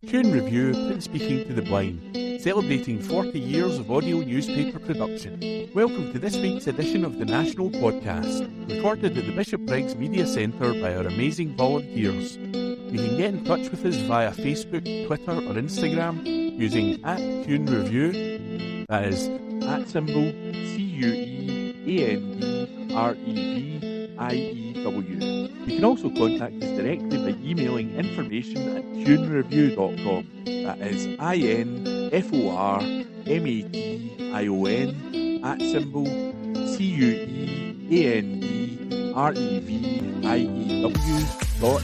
Tune Review Print Speaking to the Blind, celebrating 40 years of audio newspaper production. Welcome to this week's edition of the National Podcast, recorded at the Bishop Briggs Media Centre by our amazing volunteers. You can get in touch with us via Facebook, Twitter or Instagram using @TuneReview, that is @CuenDrevieu. You can also contact us directly by emailing information@tunereview.com, that is INFORMATION@CUENDREVIEW.com, or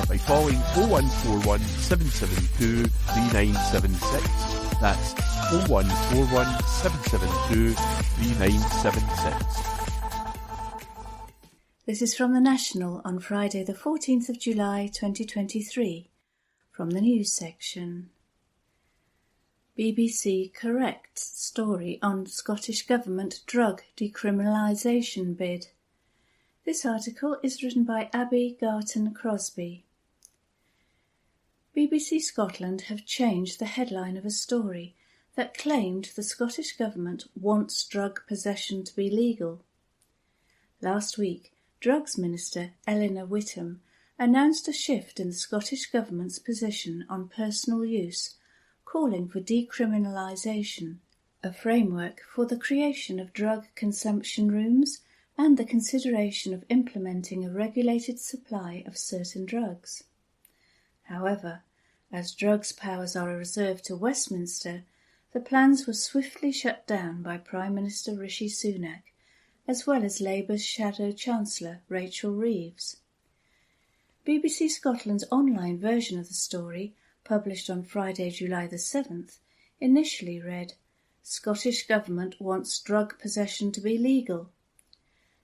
by calling 0141 772 3976. That's 0141 772 3976. This is from the National on Friday the 14th of July 2023, from the news section. BBC corrects story on Scottish Government drug decriminalisation bid. This article is written by Abby Garton-Crosby. BBC Scotland have changed the headline of a story that claimed the Scottish Government wants drug possession to be legal. Last week, Drugs Minister Eleanor Whittam announced a shift in the Scottish Government's position on personal use, calling for decriminalisation, a framework for the creation of drug consumption rooms and the consideration of implementing a regulated supply of certain drugs. However, as drugs powers are reserved to Westminster, the plans were swiftly shut down by Prime Minister Rishi Sunak, as well as Labour's Shadow Chancellor Rachel Reeves. BBC Scotland's online version of the story, published on Friday, July the 7th, initially read, "Scottish Government wants drug possession to be legal."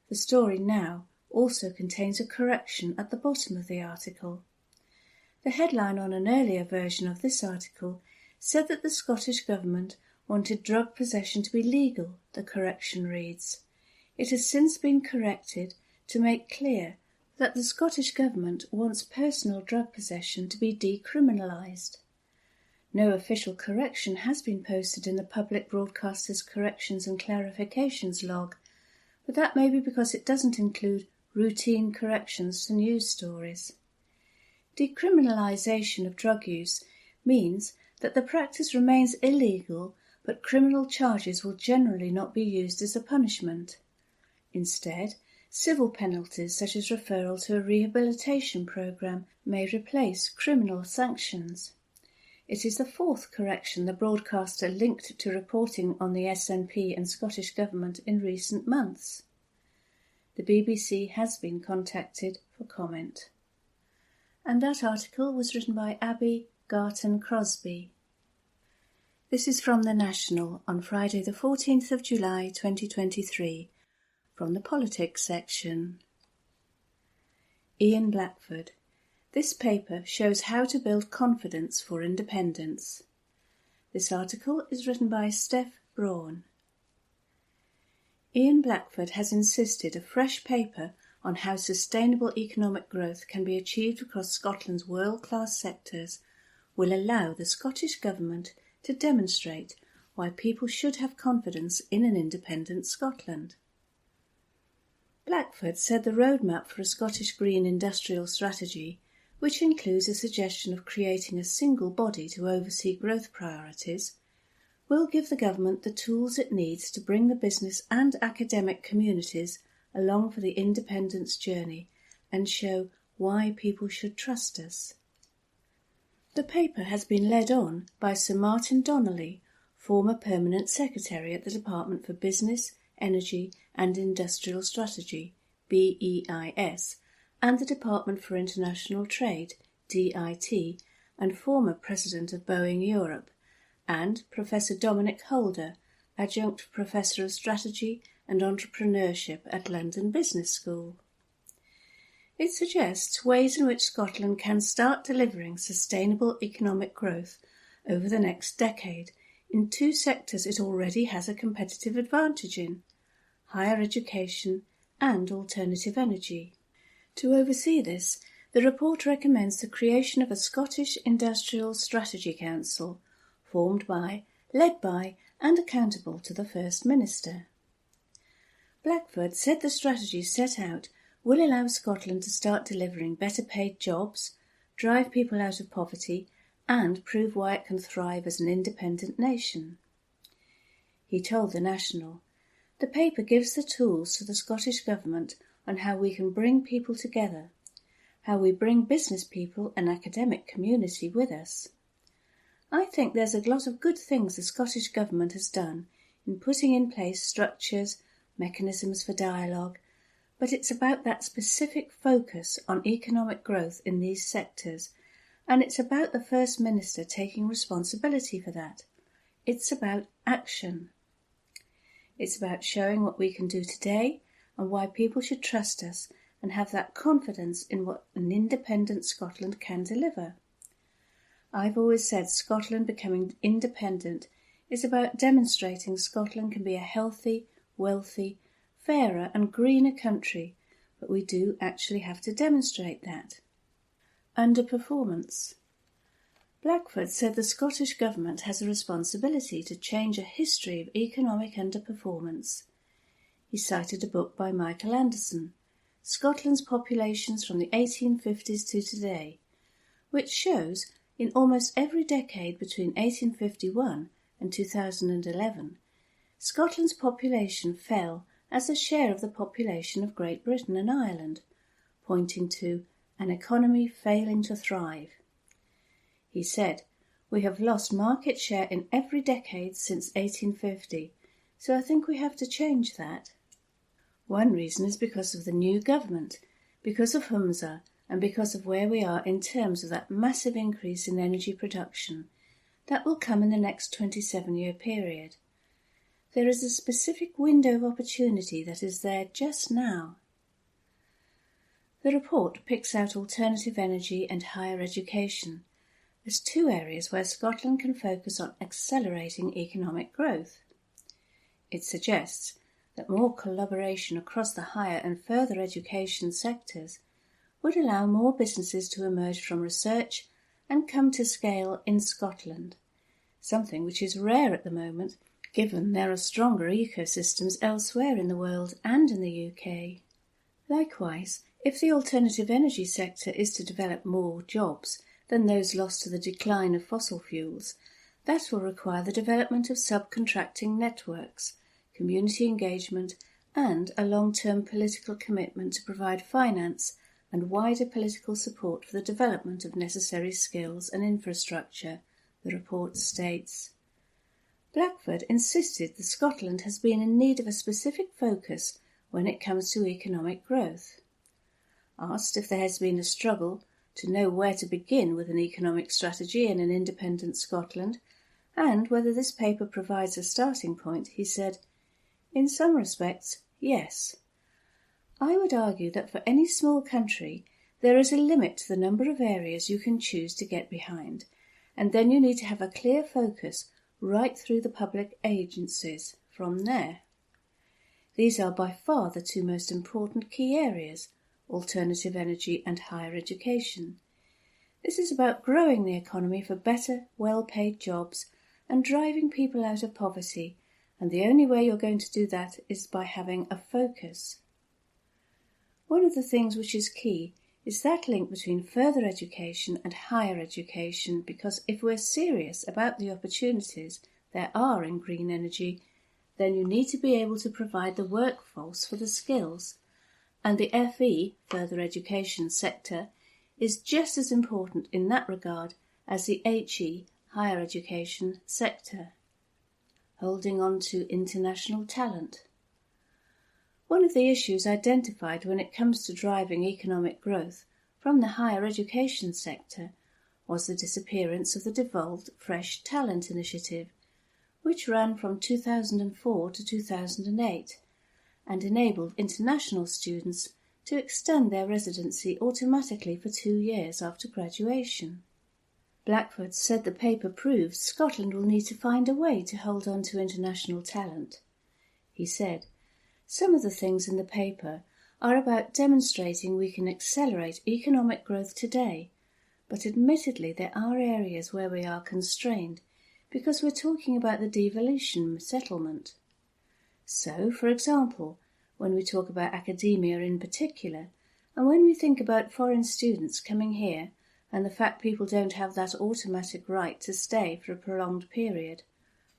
The story now also contains a correction at the bottom of the article. The headline on an earlier version of this article said that the Scottish Government wanted drug possession to be legal, the correction reads. It has since been corrected to make clear that the Scottish Government wants personal drug possession to be decriminalised. No official correction has been posted in the Public Broadcaster's Corrections and Clarifications log, but that may be because it doesn't include routine corrections to news stories. Decriminalisation of drug use means that the practice remains illegal, but criminal charges will generally not be used as a punishment. Instead, civil penalties such as referral to a rehabilitation programme may replace criminal sanctions. It is the fourth correction the broadcaster linked to reporting on the SNP and Scottish Government in recent months. The BBC has been contacted for comment. And that article was written by Abby Garton-Crosby. This is from the National on Friday the 14th of July 2023, from the Politics section. Ian Blackford. This paper shows how to build confidence for independence. This article is written by Steph Braun. Ian Blackford has insisted a fresh paper on how sustainable economic growth can be achieved across Scotland's world-class sectors will allow the Scottish Government to demonstrate why people should have confidence in an independent Scotland. Blackford said the roadmap for a Scottish green industrial strategy, which includes a suggestion of creating a single body to oversee growth priorities, will give the government the tools it needs to bring the business and academic communities along for the independence journey and show why people should trust us. The paper has been led on by Sir Martin Donnelly, former Permanent Secretary at the Department for Business, Energy and Industrial Strategy, BEIS, and the Department for International Trade, DIT, and former President of Boeing Europe, and Professor Dominic Holder, Adjunct Professor of Strategy and Entrepreneurship at London Business School. It suggests ways in which Scotland can start delivering sustainable economic growth over the next decade in two sectors it already has a competitive advantage in: higher education and alternative energy. To oversee this, The report recommends the creation of a Scottish Industrial Strategy Council, formed by, led by and accountable to the First Minister. Blackford said the strategy set out will allow Scotland to start delivering better paid jobs, drive people out of poverty and prove why it can thrive as an independent nation. He told The National, "The paper gives the tools to the Scottish Government on how we can bring people together, how we bring business people and academic community with us. I think there's a lot of good things the Scottish Government has done in putting in place structures, mechanisms for dialogue, but it's about that specific focus on economic growth in these sectors, and it's about the First Minister taking responsibility for that. It's about action. It's about showing what we can do today and why people should trust us and have that confidence in what an independent Scotland can deliver. I've always said Scotland becoming independent is about demonstrating Scotland can be a healthy, wealthy, fairer and greener country, but we do actually have to demonstrate that." Underperformance. Blackford said the Scottish Government has a responsibility to change a history of economic underperformance. He cited a book by Michael Anderson, Scotland's Populations from the 1850s to Today, which shows in almost every decade between 1851 and 2011, Scotland's population fell as a share of the population of Great Britain and Ireland, pointing to an economy failing to thrive. He said, "We have lost market share in every decade since 1850, so I think we have to change that." One reason is because of the new government, because of Humza, and because of where we are in terms of that massive increase in energy production that will come in the next 27-year period. There is a specific window of opportunity that is there just now. The report picks out alternative energy and higher education as two areas where Scotland can focus on accelerating economic growth. It suggests that more collaboration across the higher and further education sectors would allow more businesses to emerge from research and come to scale in Scotland, something which is rare at the moment given there are stronger ecosystems elsewhere in the world and in the UK. Likewise, if the alternative energy sector is to develop more jobs than those lost to the decline of fossil fuels, that will require the development of subcontracting networks, community engagement, and a long-term political commitment to provide finance and wider political support for the development of necessary skills and infrastructure, the report states. Blackford insisted that Scotland has been in need of a specific focus when it comes to economic growth. Asked if there has been a struggle to know where to begin with an economic strategy in an independent Scotland, and whether this paper provides a starting point, he said, "In some respects, yes. I would argue that for any small country there is a limit to the number of areas you can choose to get behind, and then you need to have a clear focus right through the public agencies from there. These are by far the two most important key areas, alternative energy and higher education. This is about growing the economy for better, well-paid jobs and driving people out of poverty, and the only way you're going to do that is by having a focus. One of the things which is key is that link between further education and higher education, because if we're serious about the opportunities there are in green energy, then you need to be able to provide the workforce for the skills, and the FE, further education sector, is just as important in that regard as the HE, higher education sector. Holding on to international talent. One of the issues identified when it comes to driving economic growth from the higher education sector was the disappearance of the devolved Fresh Talent Initiative, which ran from 2004 to 2008 and enabled international students to extend their residency automatically for 2 years after graduation. Blackford said the paper proves Scotland will need to find a way to hold on to international talent. He said, "Some of the things in the paper are about demonstrating we can accelerate economic growth today, but admittedly there are areas where we are constrained because we're talking about the devolution settlement. So, for example, when we talk about academia in particular, and when we think about foreign students coming here and the fact people don't have that automatic right to stay for a prolonged period,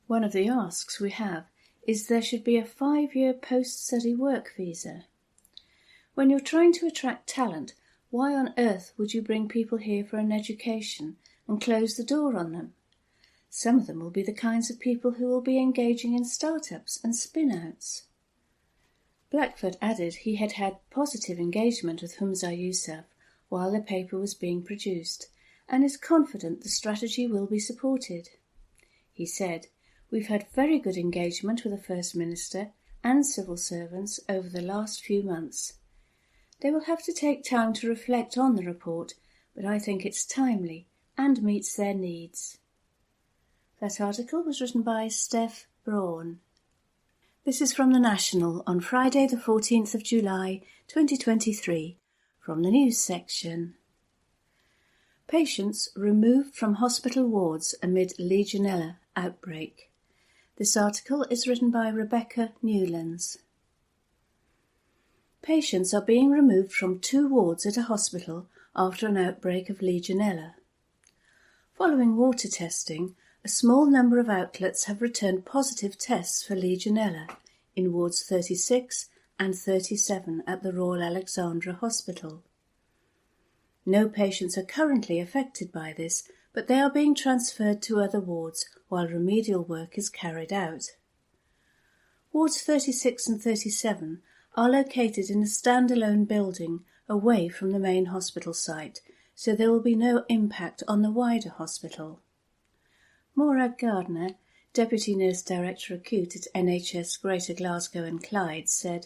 one of the asks we have is there should be a 5-year post-study work visa. When you're trying to attract talent, why on earth would you bring people here for an education and close the door on them? Some of them will be the kinds of people who will be engaging in startups and spin-outs. Blackford added he had had positive engagement with Humza Yousaf while the paper was being produced, and is confident the strategy will be supported. He said, "We've had very good engagement with the First Minister and civil servants over the last few months. They will have to take time to reflect on the report, but I think it's timely and meets their needs." That article was written by Steph Braun. This is from The National on Friday the 14th of July 2023, from the news section. Patients removed from hospital wards amid Legionella outbreak. This article is written by Rebecca Newlands. Patients are being removed from 2 wards at a hospital after an outbreak of Legionella. Following water testing, a small number of outlets have returned positive tests for Legionella in wards 36 and 37 at the Royal Alexandra Hospital. No patients are currently affected by this, but they are being transferred to other wards while remedial work is carried out. Wards 36 and 37 are located in a standalone building away from the main hospital site, so there will be no impact on the wider hospital. Morag Gardner, Deputy Nurse Director Acute at NHS Greater Glasgow and Clyde, said,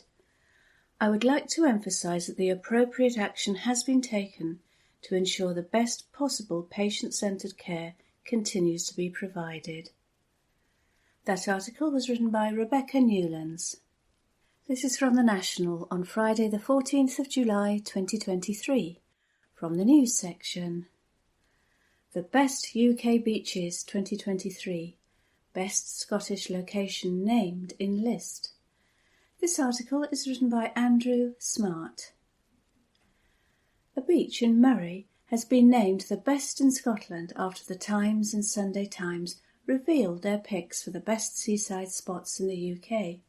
"I would like to emphasise that the appropriate action has been taken to ensure the best possible patient-centred care continues to be provided." That article was written by Rebecca Newlands. This is from The National on Friday the 14th of July 2023, from the news section. The Best UK Beaches 2023, Best Scottish Location Named in List. This article is written by Andrew Smart. A beach in Moray has been named the best in Scotland after the Times and Sunday Times revealed their picks for the best seaside spots in the UK.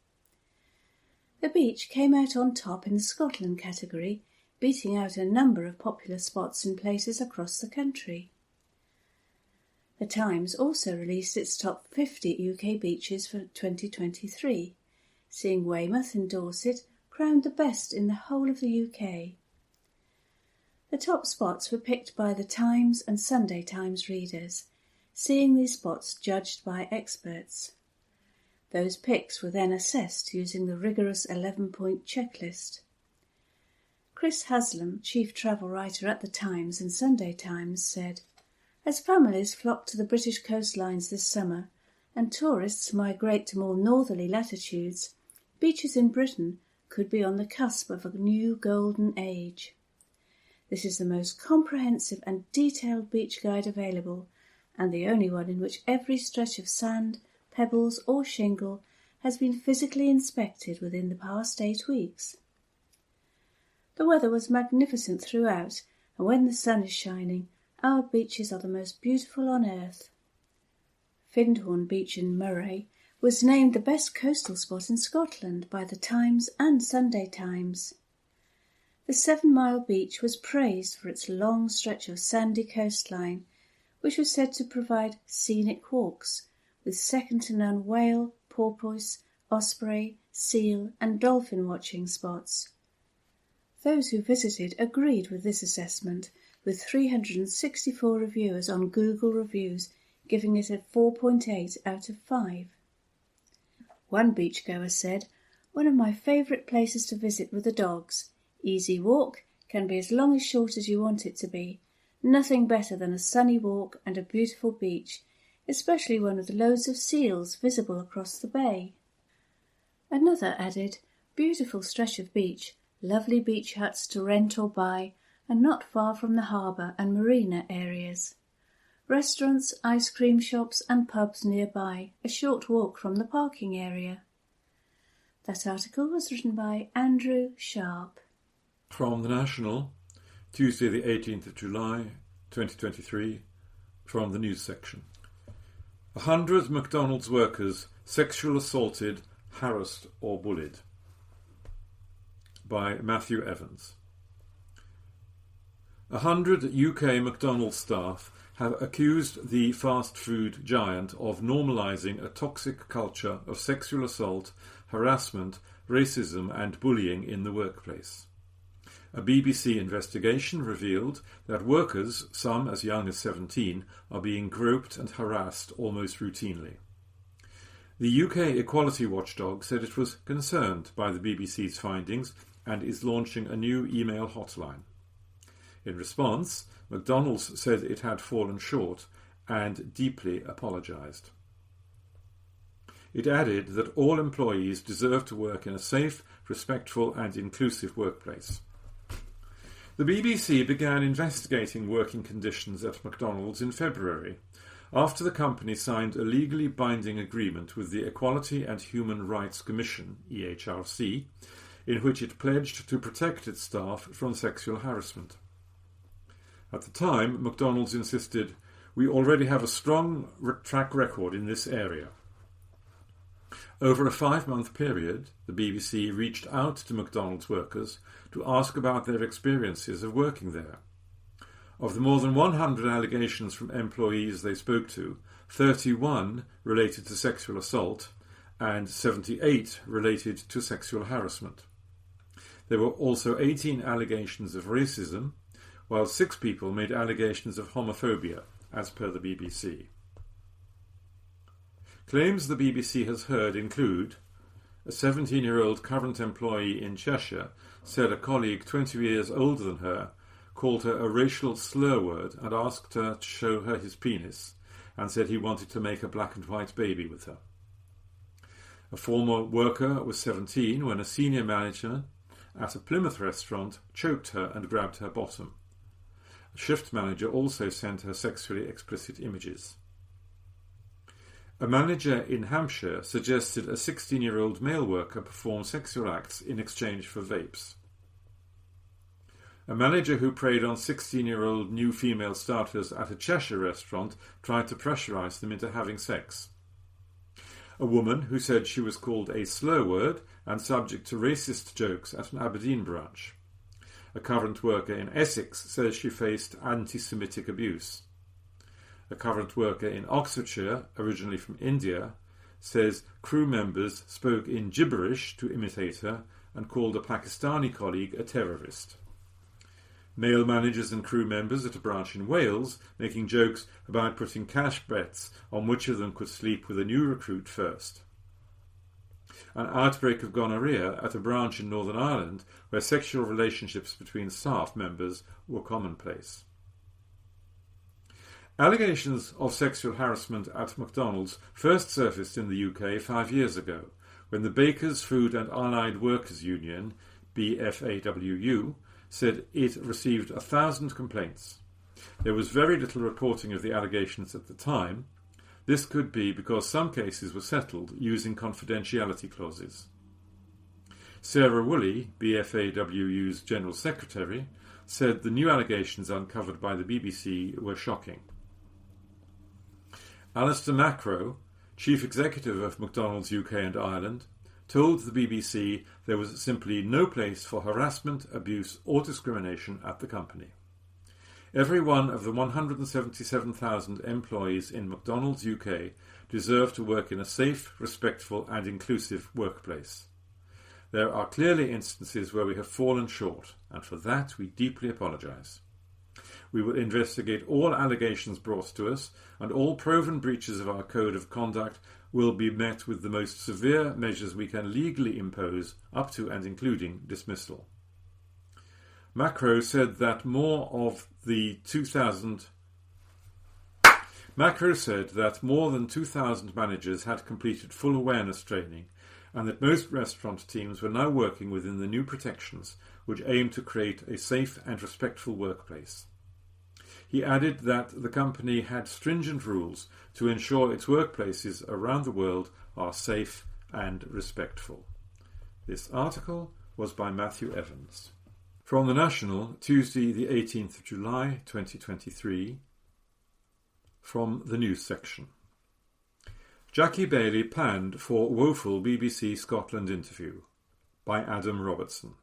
The beach came out on top in the Scotland category, beating out a number of popular spots in places across the country. The Times also released its top 50 UK beaches for 2023, seeing Weymouth in Dorset crowned the best in the whole of the UK. The top spots were picked by the Times and Sunday Times readers, seeing these spots judged by experts. Those picks were then assessed using the rigorous 11-point checklist. Chris Haslam, chief travel writer at the Times and Sunday Times, said, "As families flock to the British coastlines this summer and tourists migrate to more northerly latitudes, beaches in Britain could be on the cusp of a new golden age. This is the most comprehensive and detailed beach guide available, and the only one in which every stretch of sand, pebbles or shingle has been physically inspected within the past 8 weeks. The weather was magnificent throughout, and when the sun is shining, our beaches are the most beautiful on earth." Findhorn Beach in Moray was named the best coastal spot in Scotland by the Times and Sunday Times. The 7-mile beach was praised for its long stretch of sandy coastline, which was said to provide scenic walks, with second-to-none whale, porpoise, osprey, seal and dolphin watching spots. Those who visited agreed with this assessment, with 364 reviewers on Google Reviews giving it a 4.8 out of 5. One beachgoer said, "One of my favourite places to visit with the dogs. Easy walk, can be as long as short as you want it to be. Nothing better than a sunny walk and a beautiful beach, especially one with loads of seals visible across the bay." Another added, "Beautiful stretch of beach, lovely beach huts to rent or buy, and not far from the harbour and marina areas. Restaurants, ice cream shops and pubs nearby, a short walk from the parking area. That article was written by Andrew Sharp. From The National, Tuesday the 18th of July 2023, from the news section. 100 McDonald's workers sexual assaulted, harassed or bullied. By Matthew Evans. 100 UK McDonald's staff have accused the fast food giant of normalising a toxic culture of sexual assault, harassment, racism and bullying in the workplace. A BBC investigation revealed that workers, some as young as 17, are being groped and harassed almost routinely. The UK Equality Watchdog said it was concerned by the BBC's findings and is launching a new email hotline. In response, McDonald's said it had fallen short and deeply apologised. It added that all employees deserve to work in a safe, respectful and inclusive workplace. The BBC began investigating working conditions at McDonald's in February, after the company signed a legally binding agreement with the Equality and Human Rights Commission, EHRC, in which it pledged to protect its staff from sexual harassment. At the time, McDonald's insisted, "We already have a strong track record in this area." Over a 5-month period, the BBC reached out to McDonald's workers to ask about their experiences of working there. Of the more than 100 allegations from employees they spoke to, 31 related to sexual assault and 78 related to sexual harassment. There were also 18 allegations of racism, while 6 people made allegations of homophobia, as per the BBC. Claims the BBC has heard include a 17-year-old current employee in Cheshire said a colleague 20 years older than her called her a racial slur word and asked her to show her his penis and said he wanted to make a black and white baby with her. A former worker was 17 when a senior manager at a Plymouth restaurant choked her and grabbed her bottom. A shift manager also sent her sexually explicit images. A manager in Hampshire suggested a 16-year-old male worker perform sexual acts in exchange for vapes. A manager who preyed on 16-year-old new female starters at a Cheshire restaurant tried to pressurise them into having sex. A woman who said she was called a slur word and subject to racist jokes at an Aberdeen branch. A current worker in Essex says she faced anti-Semitic abuse. A current worker in Oxfordshire, originally from India, says crew members spoke in gibberish to imitate her and called a Pakistani colleague a terrorist. Male managers and crew members at a branch in Wales making jokes about putting cash bets on which of them could sleep with a new recruit first. An outbreak of gonorrhea at a branch in Northern Ireland where sexual relationships between staff members were commonplace. Allegations of sexual harassment at McDonald's first surfaced in the UK 5 years ago, when the Bakers, Food and Allied Workers Union, BFAWU, said it received 1,000 complaints. There was very little reporting of the allegations at the time. This could be because some cases were settled using confidentiality clauses. Sarah Woolley, BFAWU's General Secretary, said the new allegations uncovered by the BBC were shocking. Alistair Macro, Chief Executive of McDonald's UK and Ireland, told the BBC there was simply no place for harassment, abuse or discrimination at the company. Every one of the 177,000 employees in McDonald's UK deserve to work in a safe, respectful and inclusive workplace. There are clearly instances where we have fallen short, and for that we deeply apologise. We will investigate all allegations brought to us, and all proven breaches of our code of conduct will be met with the most severe measures we can legally impose, up to and including dismissal. Macro said that more than 2,000 managers had completed full awareness training, and that most restaurant teams were now working within the new protections which aim to create a safe and respectful workplace. He added that the company had stringent rules to ensure its workplaces around the world are safe and respectful. This article was by Matthew Evans. From The National, Tuesday the 18th of July 2023, from the news section. Jackie Baillie panned for woeful BBC Scotland interview, by Adam Robertson.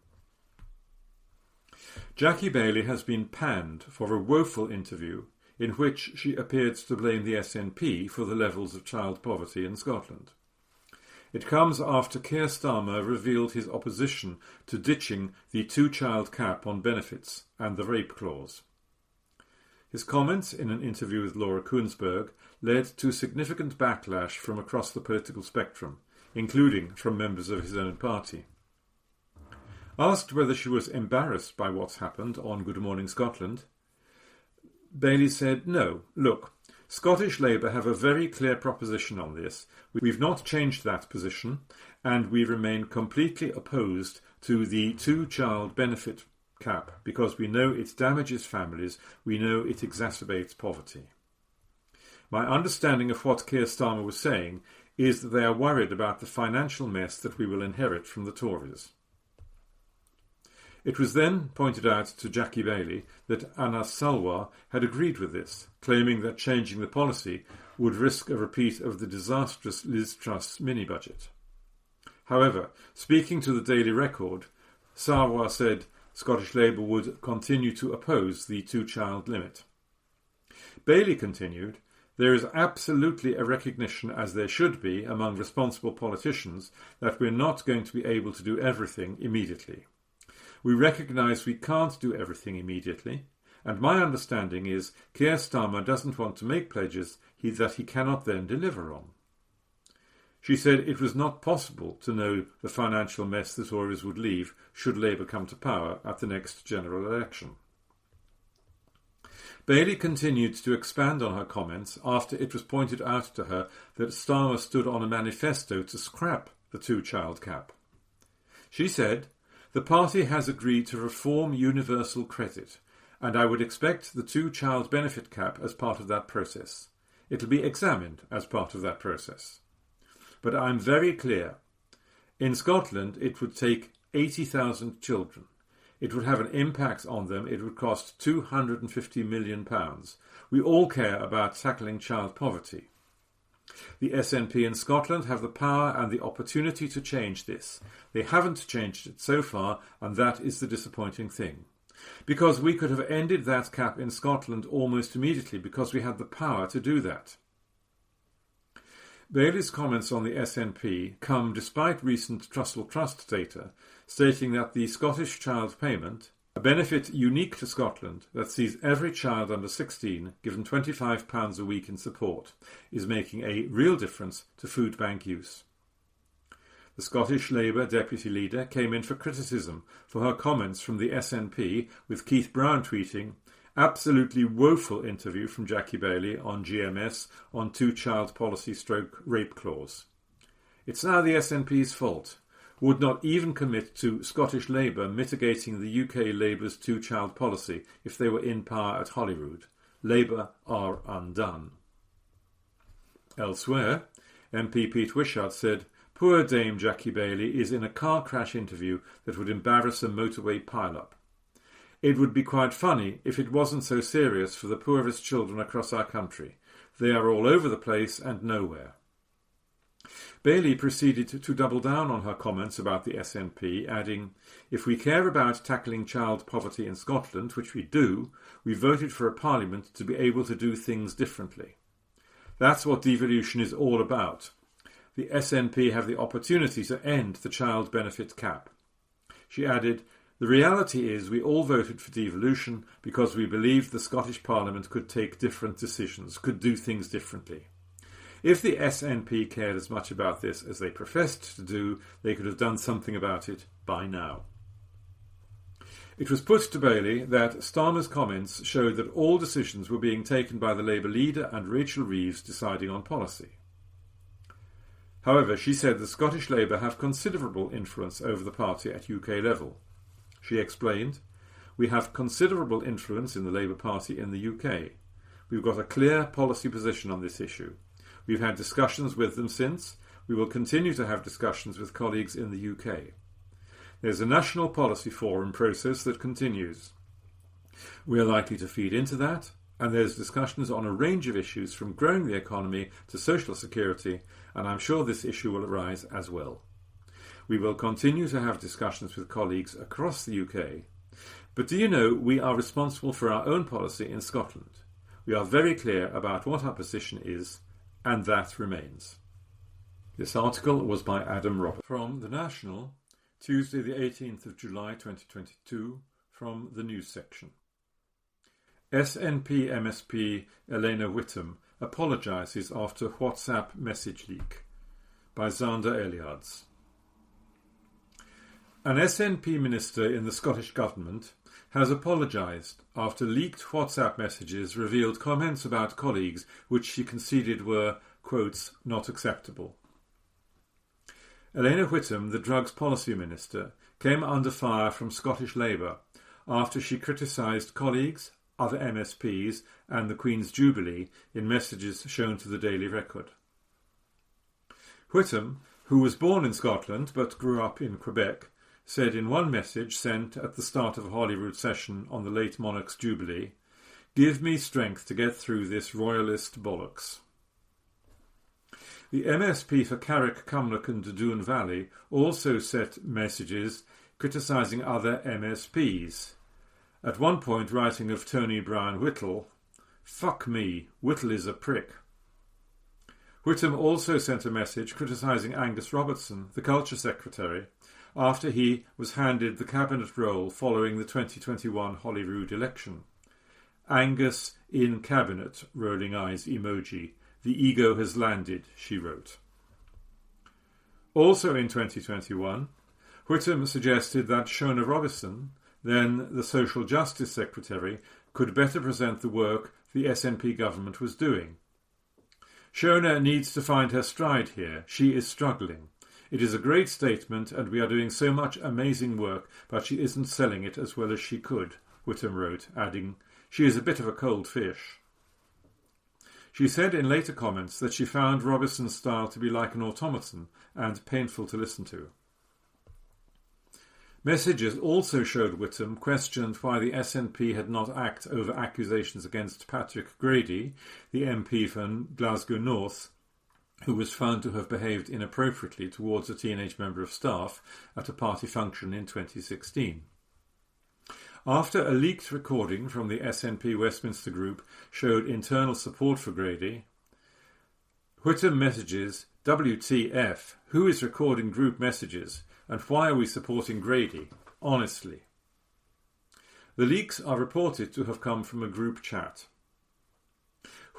Jackie Baillie has been panned for a woeful interview in which she appeared to blame the SNP for the levels of child poverty in Scotland. It comes after Keir Starmer revealed his opposition to ditching the two-child cap on benefits and the rape clause. His comments in an interview with Laura Kuenssberg led to significant backlash from across the political spectrum, including from members of his own party. Asked whether she was embarrassed by what's happened on Good Morning Scotland, Baillie said, "No, look, Scottish Labour have a very clear proposition on this. We've not changed that position, and we remain completely opposed to the two-child benefit cap because we know it damages families, we know it exacerbates poverty." My understanding of what Keir Starmer was saying is that they are worried about the financial mess that we will inherit from the Tories. It was then pointed out to Jackie Baillie that Anas Salwa had agreed with this, claiming that changing the policy would risk a repeat of the disastrous Liz Truss mini-budget. However, speaking to the Daily Record, Salwa said Scottish Labour would continue to oppose the two-child limit. Baillie continued, "There is absolutely a recognition, as there should be among responsible politicians, that we're not going to be able to do everything immediately. We recognise we can't do everything immediately, and my understanding is Keir Starmer doesn't want to make pledges that he cannot then deliver on." She said it was not possible to know the financial mess the Tories would leave should Labour come to power at the next general election. Baillie continued to expand on her comments after it was pointed out to her that Starmer stood on a manifesto to scrap the two-child cap. She said, "The party has agreed to reform universal credit, and I would expect the two-child benefit cap as part of that process. It'll be examined as part of that process. But I'm very clear. In Scotland, it would take 80,000 children. It would have an impact on them. It would cost £250 million. We all care about tackling child poverty. The SNP in Scotland have the power and the opportunity to change this. They haven't changed it so far, and that is the disappointing thing. Because we could have ended that cap in Scotland almost immediately because we had the power to do that." Baillie's comments on the SNP come despite recent Trussell Trust data stating that the Scottish Child Payment, a benefit unique to Scotland that sees every child under 16 given £25 a week in support, is making a real difference to food bank use. The Scottish Labour deputy leader came in for criticism for her comments from the SNP, with Keith Brown tweeting, "Absolutely woeful interview from Jackie Baillie on GMS on two-child policy / rape clause. It's now the SNP's fault. Would not even commit to Scottish Labour mitigating the UK Labour's two-child policy if they were in power at Holyrood. Labour are undone." Elsewhere, MP Pete Wishart said, "Poor Dame Jackie Baillie is in a car crash interview that would embarrass a motorway pile-up. It would be quite funny if it wasn't so serious for the poorest children across our country. They are all over the place and nowhere." Baillie proceeded to double down on her comments about the SNP, adding, "If we care about tackling child poverty in Scotland, which we do, we voted for a parliament to be able to do things differently. That's what devolution is all about. The SNP have the opportunity to end the child benefit cap." She added, "The reality is we all voted for devolution because we believed the Scottish Parliament could take different decisions, could do things differently. If the SNP cared as much about this as they professed to do, they could have done something about it by now." It was put to Baillie that Starmer's comments showed that all decisions were being taken by the Labour leader and Rachel Reeves deciding on policy. However, she said the Scottish Labour have considerable influence over the party at UK level. She explained, "We have considerable influence in the Labour Party in the UK. We've got a clear policy position on this issue. We've had discussions with them since. We will continue to have discussions with colleagues in the UK. There's a national policy forum process that continues. We are likely to feed into that, and there's discussions on a range of issues from growing the economy to social security, and I'm sure this issue will arise as well. We will continue to have discussions with colleagues across the UK. But do you know, we are responsible for our own policy in Scotland. We are very clear about what our position is, and that remains." This article was by Adam Roberts. From The National, Tuesday the 18th of July 2022, from the news section. SNP MSP Elena Whittam apologises after WhatsApp message leak, by Zander Eliards. An SNP minister in the Scottish Government has apologised after leaked WhatsApp messages revealed comments about colleagues which she conceded were, quotes, not acceptable. Elena Whittam, the Drugs Policy Minister, came under fire from Scottish Labour after she criticised colleagues, other MSPs and the Queen's Jubilee in messages shown to the Daily Record. Whittam, who was born in Scotland but grew up in Quebec, said in one message sent at the start of a Holyrood session on the late monarch's Jubilee, "Give me strength to get through this royalist bollocks." The MSP for Carrick, Cumnock and Doon Valley also sent messages criticising other MSPs, at one point writing of Tony Bryan Whittle, "Fuck me, Whittle is a prick." Whittam also sent a message criticising Angus Robertson, the Culture Secretary, after he was handed the cabinet role following the 2021 Holyrood election. "Angus in cabinet, rolling eyes emoji. The ego has landed," she wrote. Also in 2021, Whittam suggested that Shona Robison, then the Social Justice Secretary, could better present the work the SNP government was doing. "Shona needs to find her stride here. She is struggling. It is a great statement and we are doing so much amazing work, but she isn't selling it as well as she could," Whittam wrote, adding, "She is a bit of a cold fish." She said in later comments that she found Robison's style to be like an automaton and painful to listen to. Messages also showed Whittam questioned why the SNP had not acted over accusations against Patrick Grady, the MP from Glasgow North, who was found to have behaved inappropriately towards a teenage member of staff at a party function in 2016. After a leaked recording from the SNP Westminster group showed internal support for Grady, Whittam messages, "WTF, who is recording group messages, and why are we supporting Grady? Honestly." The leaks are reported to have come from a group chat.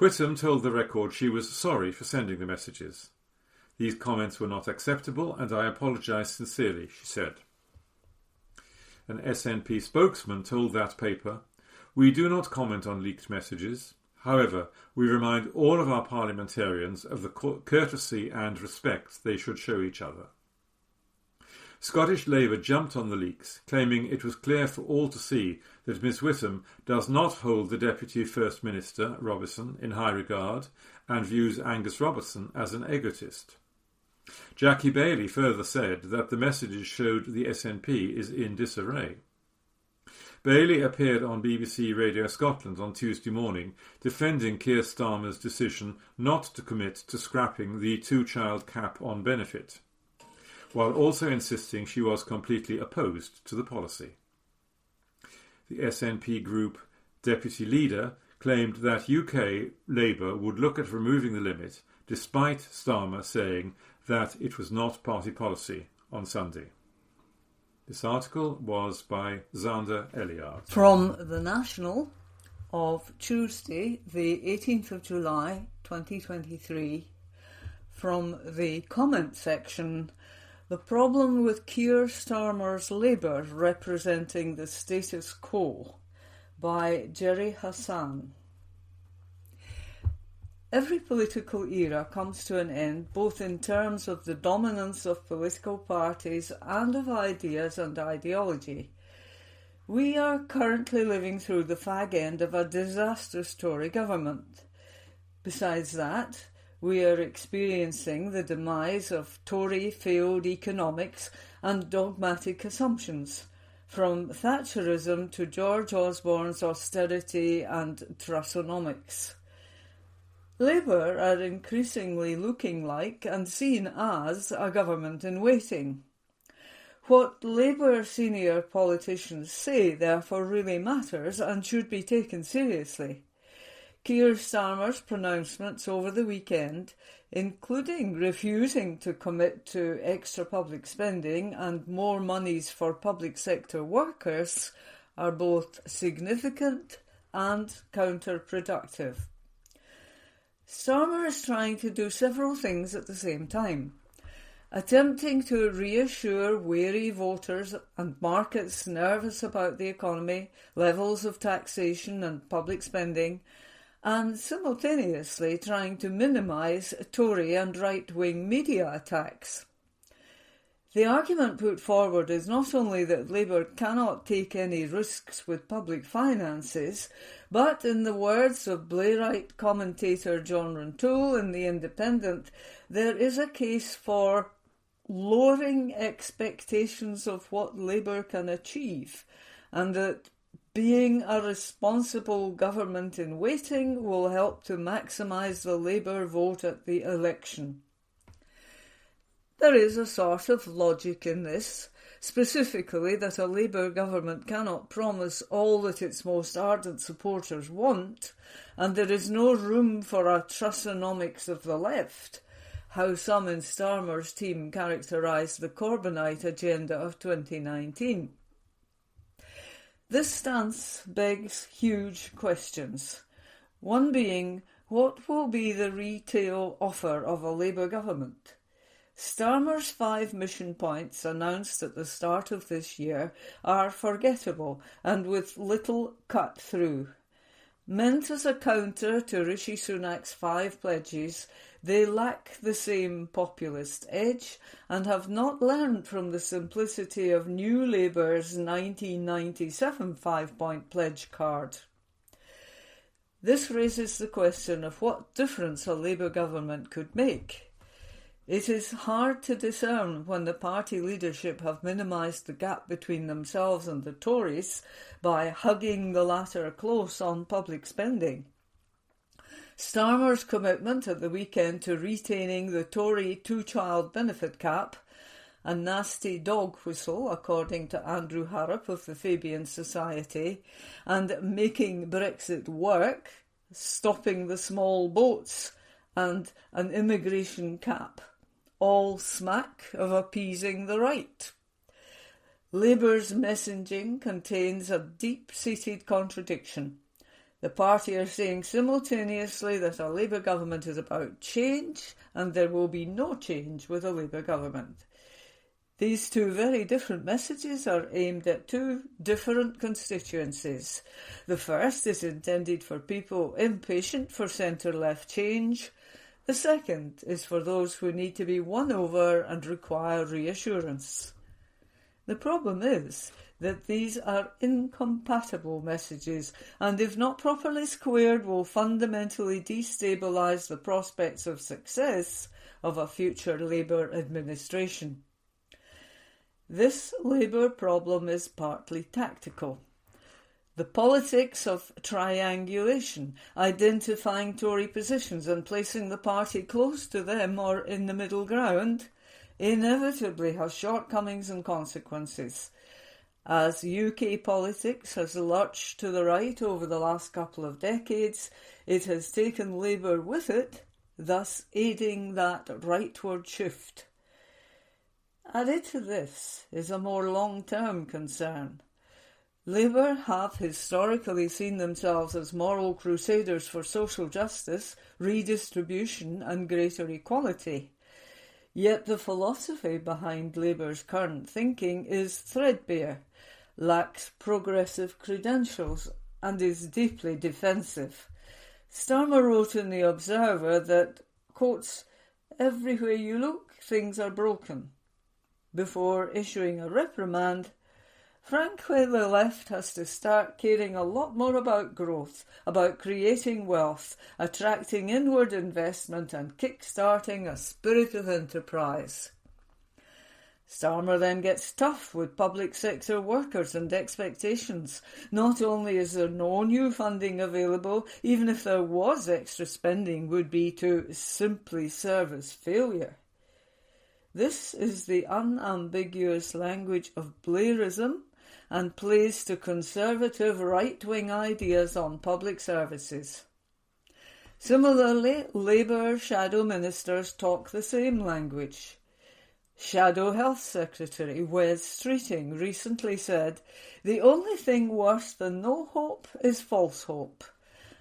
Whittam told the Record she was sorry for sending the messages. "These comments were not acceptable and I apologise sincerely," she said. An SNP spokesman told that paper, "We do not comment on leaked messages. However, we remind all of our parliamentarians of the courtesy and respect they should show each other." Scottish Labour jumped on the leaks, claiming it was clear for all to see that Ms Whittam does not hold the Deputy First Minister, Robison, in high regard and views Angus Robertson as an egotist. Jackie Baillie further said that the messages showed the SNP is in disarray. Baillie appeared on BBC Radio Scotland on Tuesday morning defending Keir Starmer's decision not to commit to scrapping the two-child cap on benefit, while also insisting she was completely opposed to the policy. The SNP group deputy leader claimed that UK Labour would look at removing the limit, despite Starmer saying that it was not party policy on Sunday. This article was by Zander Eliard. From The National of Tuesday, the 18th of July 2023, from the comment section, "The problem with Keir Starmer's Labour representing the status quo," by Jerry Hassan. Every political era comes to an end, both in terms of the dominance of political parties and of ideas and ideology. We are currently living through the fag end of a disastrous Tory government. Besides that, we are experiencing the demise of Tory failed economics and dogmatic assumptions, from Thatcherism to George Osborne's austerity and Trussonomics. Labour are increasingly looking like and seen as a government in waiting. What Labour senior politicians say, therefore, really matters and should be taken seriously. Keir Starmer's pronouncements over the weekend, including refusing to commit to extra public spending and more monies for public sector workers, are both significant and counterproductive. Starmer is trying to do several things at the same time. Attempting to reassure wary voters and markets nervous about the economy, levels of taxation and public spending, and simultaneously trying to minimise Tory and right-wing media attacks. The argument put forward is not only that Labour cannot take any risks with public finances, but, in the words of Blairite commentator John Runtoul in The Independent, there is a case for lowering expectations of what Labour can achieve, and that being a responsible government in waiting will help to maximise the Labour vote at the election. There is a sort of logic in this, specifically that a Labour government cannot promise all that its most ardent supporters want, and there is no room for a Trussonomics of the left, how some in Starmer's team characterised the Corbynite agenda of 2019. This stance begs huge questions, one being, what will be the retail offer of a Labour government? Starmer's 5 mission points announced at the start of this year are forgettable and with little cut through. Meant as a counter to Rishi Sunak's 5 pledges, they lack the same populist edge and have not learned from the simplicity of New Labour's 1997 5-point pledge card. This raises the question of what difference a Labour government could make. It is hard to discern when the party leadership have minimised the gap between themselves and the Tories by hugging the latter close on public spending. Starmer's commitment at the weekend to retaining the Tory 2-child benefit cap, a nasty dog whistle according to Andrew Harrop of the Fabian Society, and making Brexit work, stopping the small boats, and an immigration cap. All smack of appeasing the right. Labour's messaging contains a deep-seated contradiction. The party are saying simultaneously that a Labour government is about change and there will be no change with a Labour government. These 2 very different messages are aimed at 2 different constituencies. The first is intended for people impatient for centre-left change. The second is for those who need to be won over and require reassurance. The problem is that these are incompatible messages and, if not properly squared, will fundamentally destabilise the prospects of success of a future Labour administration. This Labour problem is partly tactical. The politics of triangulation, identifying Tory positions and placing the party close to them or in the middle ground, inevitably has shortcomings and consequences. As UK politics has lurched to the right over the last couple of decades, it has taken Labour with it, thus aiding that rightward shift. Added to this is a more long-term concern. Labour have historically seen themselves as moral crusaders for social justice, redistribution and greater equality. Yet the philosophy behind Labour's current thinking is threadbare, lacks progressive credentials and is deeply defensive. Starmer wrote in The Observer that, quotes, "Everywhere you look, things are broken," before issuing a reprimand. Frankly, the left has to start caring a lot more about growth, about creating wealth, attracting inward investment and kick-starting a spirit of enterprise. Starmer then gets tough with public sector workers and expectations. Not only is there no new funding available, even if there was, extra spending would be to simply service failure. This is the unambiguous language of Blairism and plays to conservative right-wing ideas on public services. Similarly, Labour shadow ministers talk the same language. Shadow Health Secretary Wes Streeting recently said, "The only thing worse than no hope is false hope."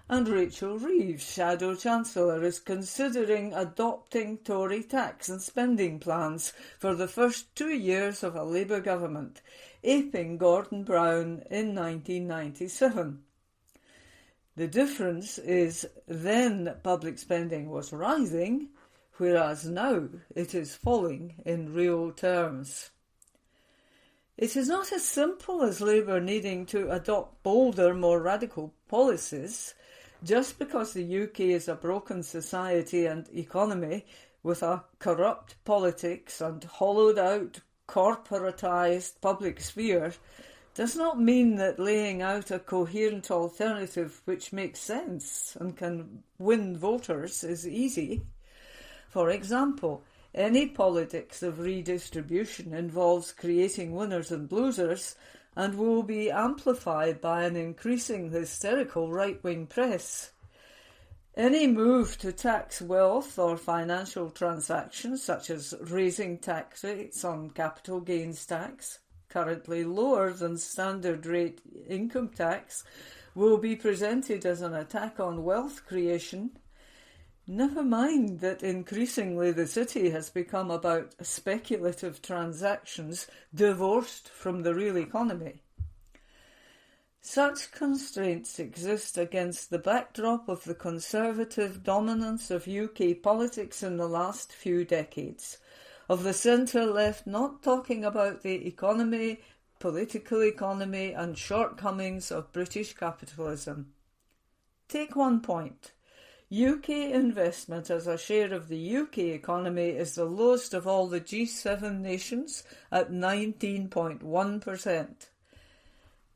And Rachel Reeves, Shadow Chancellor, is considering adopting Tory tax and spending plans for the first 2 years of a Labour government, aping Gordon Brown in 1997. The difference is then public spending was rising, whereas now it is falling in real terms. It is not as simple as Labour needing to adopt bolder, more radical policies. Just because the UK is a broken society and economy with a corrupt politics and hollowed-out, corporatised public sphere does not mean that laying out a coherent alternative which makes sense and can win voters is easy. For example, any politics of redistribution involves creating winners and losers and will be amplified by an increasing hysterical right-wing press. Any move to tax wealth or financial transactions, such as raising tax rates on capital gains tax, currently lower than standard rate income tax, will be presented as an attack on wealth creation. Never mind that increasingly the city has become about speculative transactions divorced from the real economy. Such constraints exist against the backdrop of the conservative dominance of UK politics in the last few decades, of the centre-left not talking about the economy, political economy and shortcomings of British capitalism. Take one point. UK investment as a share of the UK economy is the lowest of all the G7 nations at 19.1%.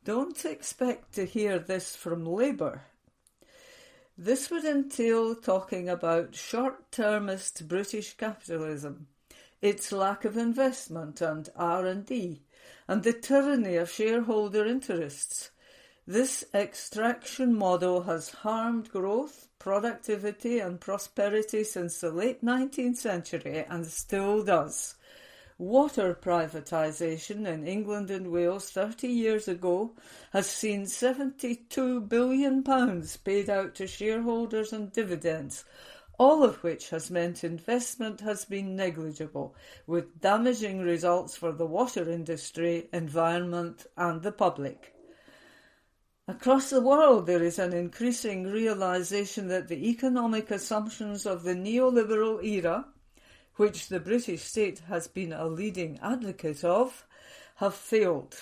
Don't expect to hear this from Labour. This would entail talking about short-termist British capitalism, its lack of investment and R&D, and the tyranny of shareholder interests. This extraction model has harmed growth, productivity and prosperity since the late 19th century and still does. Water privatisation in England and Wales 30 years ago has seen £72 billion paid out to shareholders and dividends, all of which has meant investment has been negligible, with damaging results for the water industry, environment and the public. Across the world, there is an increasing realisation that the economic assumptions of the neoliberal era, which the British state has been a leading advocate of, have failed.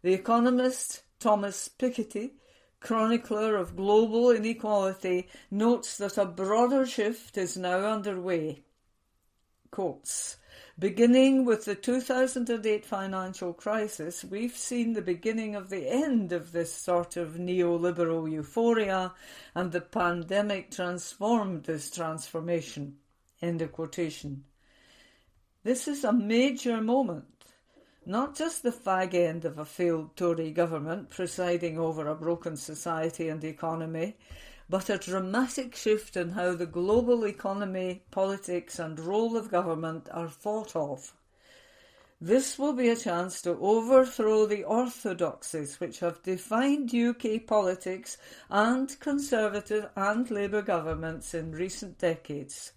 The economist Thomas Piketty, chronicler of global inequality, notes that a broader shift is now underway. Quotes, "Beginning with the 2008 financial crisis, we've seen the beginning of the end of this sort of neoliberal euphoria, and the pandemic transformed this transformation." End of quotation. This is a major moment, not just the fag end of a failed Tory government presiding over a broken society and economy, but a dramatic shift in how the global economy, politics and role of government are thought of. This will be a chance to overthrow the orthodoxies which have defined UK politics and Conservative and Labour governments in recent decades.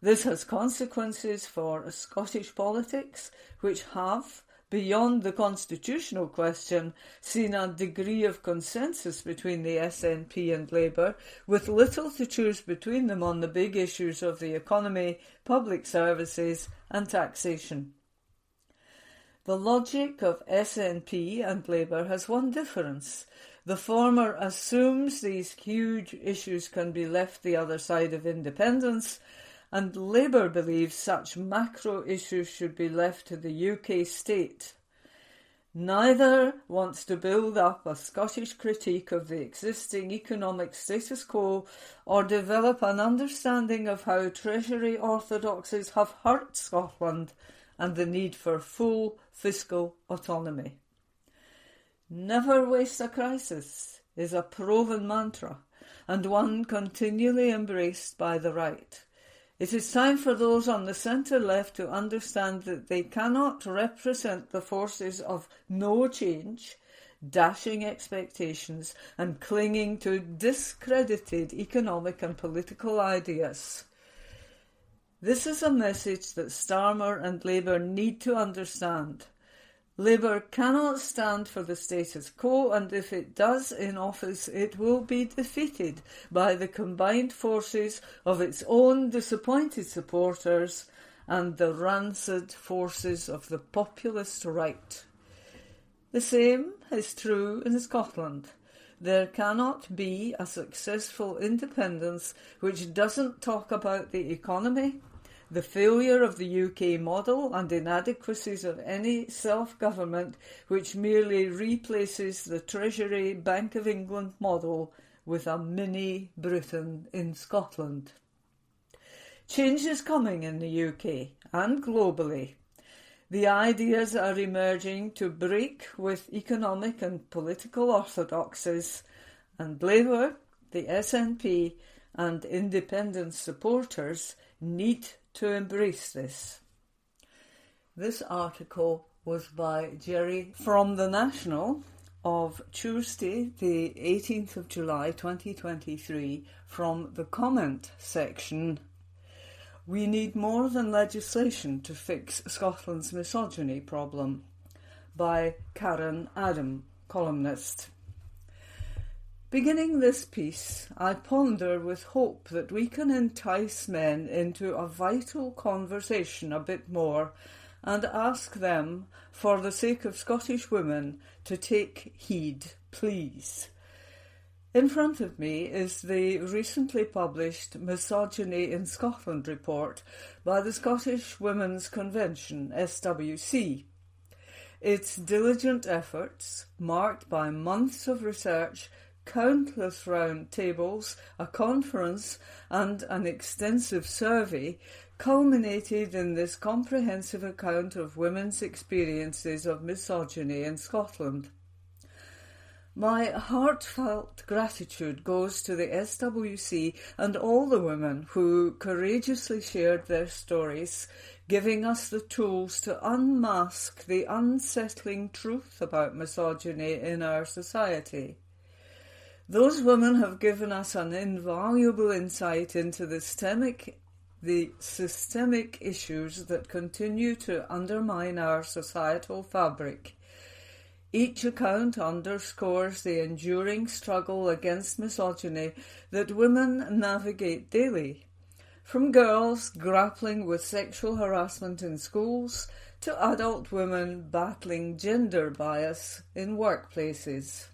This has consequences for Scottish politics, which have, beyond the constitutional question, seen a degree of consensus between the SNP and Labour, with little to choose between them on the big issues of the economy, public services and taxation. The logic of SNP and Labour has one difference. The former assumes these huge issues can be left the other side of independence, and Labour believes such macro issues should be left to the UK state. Neither wants to build up a Scottish critique of the existing economic status quo or develop an understanding of how Treasury orthodoxies have hurt Scotland and the need for full fiscal autonomy. Never waste a crisis is a proven mantra, and one continually embraced by the right. It is time for those on the centre-left to understand that they cannot represent the forces of no change, dashing expectations and clinging to discredited economic and political ideas. This is a message that Starmer and Labour need to understand. Labour cannot stand for the status quo, and if it does in office, it will be defeated by the combined forces of its own disappointed supporters and the rancid forces of the populist right. The same is true in Scotland. There cannot be a successful independence which doesn't talk about the economy, the failure of the UK model and inadequacies of any self-government which merely replaces the Treasury Bank of England model with a mini Britain in Scotland. Change is coming in the UK and globally. The ideas are emerging to break with economic and political orthodoxies, and Labour, the SNP and independent supporters need to embrace this. This article was by Jerry from The National of Tuesday, the 18th of July 2023, from the comment section. We need more than legislation to fix Scotland's misogyny problem, by Karen Adam, columnist. Beginning this piece, I ponder with hope that we can entice men into a vital conversation a bit more and ask them, for the sake of Scottish women, to take heed, please. In front of me is the recently published Misogyny in Scotland report by the Scottish Women's Convention, SWC. Its diligent efforts, marked by months of research, countless round tables, a conference and an extensive survey, culminated in this comprehensive account of women's experiences of misogyny in Scotland. My heartfelt gratitude goes to the SWC and all the women who courageously shared their stories, giving us the tools to unmask the unsettling truth about misogyny in our society. Those women have given us an invaluable insight into the systemic issues that continue to undermine our societal fabric. Each account underscores the enduring struggle against misogyny that women navigate daily, from girls grappling with sexual harassment in schools to adult women battling gender bias in workplaces.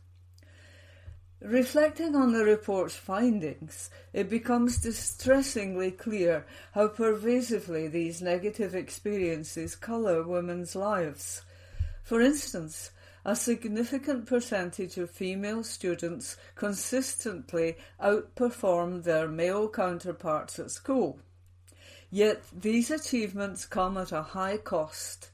Reflecting on the report's findings, it becomes distressingly clear how pervasively these negative experiences colour women's lives. For instance, a significant percentage of female students consistently outperform their male counterparts at school. Yet these achievements come at a high cost.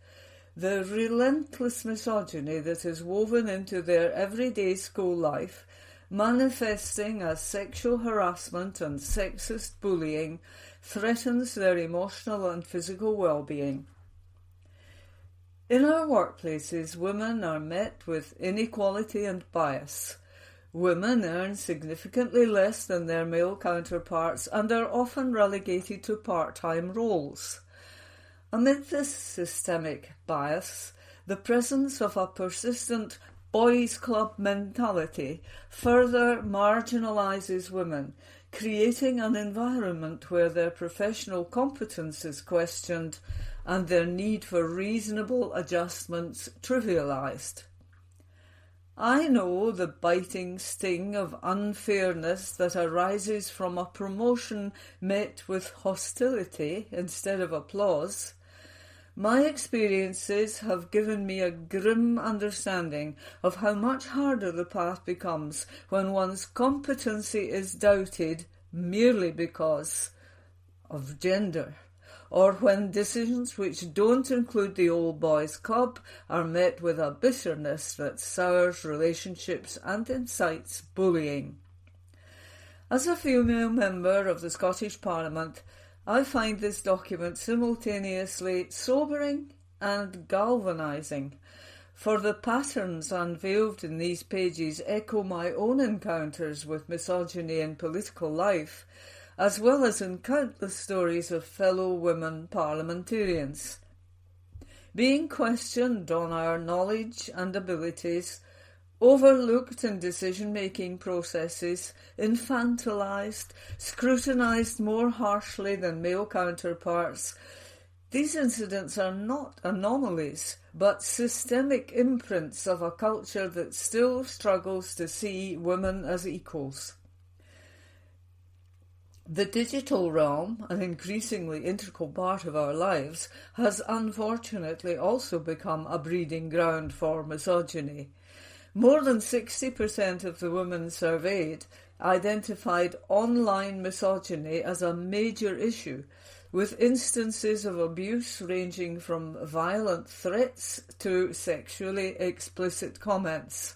The relentless misogyny that is woven into their everyday school life, manifesting as sexual harassment and sexist bullying, threatens their emotional and physical well-being. In our workplaces, women are met with inequality and bias. Women earn significantly less than their male counterparts and are often relegated to part-time roles. Amid this systemic bias, the presence of a persistent boys' club mentality further marginalises women, creating an environment where their professional competence is questioned and their need for reasonable adjustments trivialised. I know the biting sting of unfairness that arises from a promotion met with hostility instead of applause. My experiences have given me a grim understanding of how much harder the path becomes when one's competency is doubted merely because of gender, or when decisions which don't include the old boys' club are met with a bitterness that sours relationships and incites bullying. As a female member of the Scottish Parliament, I find this document simultaneously sobering and galvanising, for the patterns unveiled in these pages echo my own encounters with misogyny in political life, as well as in countless stories of fellow women parliamentarians. Being questioned on our knowledge and abilities, overlooked in decision-making processes, infantilised, scrutinised more harshly than male counterparts, these incidents are not anomalies, but systemic imprints of a culture that still struggles to see women as equals. The digital realm, an increasingly integral part of our lives, has unfortunately also become a breeding ground for misogyny. More than 60% of the women surveyed identified online misogyny as a major issue, with instances of abuse ranging from violent threats to sexually explicit comments.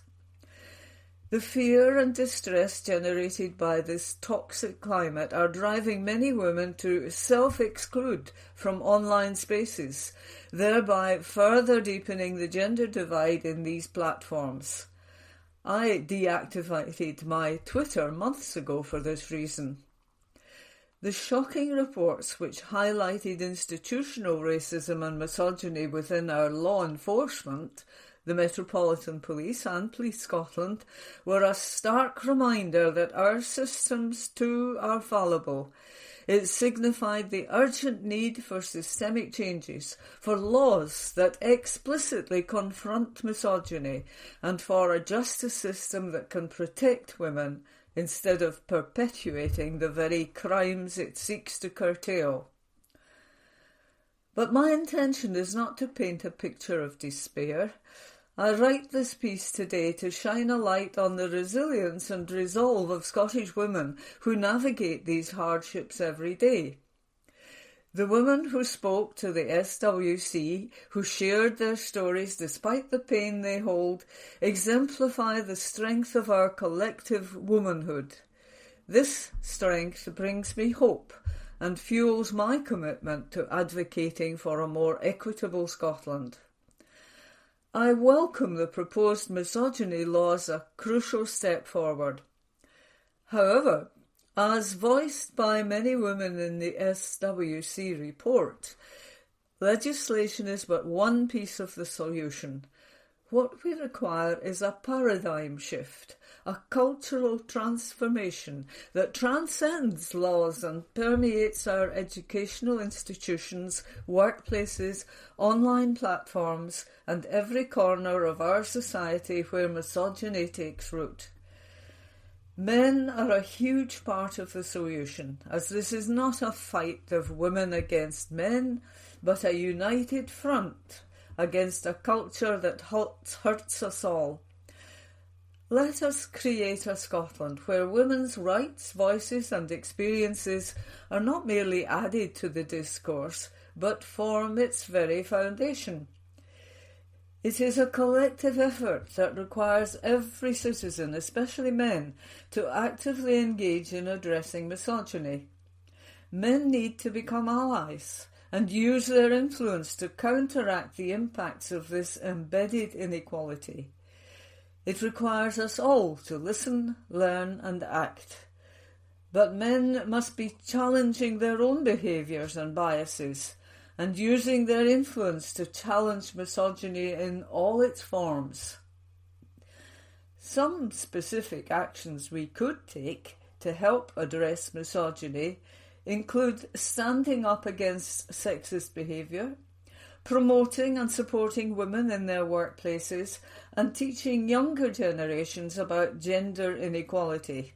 The fear and distress generated by this toxic climate are driving many women to self-exclude from online spaces, thereby further deepening the gender divide in these platforms. I deactivated my Twitter months ago for this reason. The shocking reports which highlighted institutional racism and misogyny within our law enforcement, the Metropolitan Police and Police Scotland, were a stark reminder that our systems too are fallible. It signified the urgent need for systemic changes, for laws that explicitly confront misogyny, and for a justice system that can protect women instead of perpetuating the very crimes it seeks to curtail. But my intention is not to paint a picture of despair. I write this piece today to shine a light on the resilience and resolve of Scottish women who navigate these hardships every day. The women who spoke to the SWC, who shared their stories despite the pain they hold, exemplify the strength of our collective womanhood. This strength brings me hope and fuels my commitment to advocating for a more equitable Scotland. I welcome the proposed misogyny law as a crucial step forward. However, as voiced by many women in the SWC report, legislation is but one piece of the solution. What we require is a paradigm shift, a cultural transformation that transcends laws and permeates our educational institutions, workplaces, online platforms, and every corner of our society where misogyny takes root. Men are a huge part of the solution, as this is not a fight of women against men, but a united front against a culture that hurts us all. Let us create a Scotland where women's rights, voices and experiences are not merely added to the discourse, but form its very foundation. It is a collective effort that requires every citizen, especially men, to actively engage in addressing misogyny. Men need to become allies and use their influence to counteract the impacts of this embedded inequality. It requires us all to listen, learn and act. But men must be challenging their own behaviours and biases, and using their influence to challenge misogyny in all its forms. Some specific actions we could take to help address misogyny include standing up against sexist behaviour, promoting and supporting women in their workplaces, and teaching younger generations about gender inequality.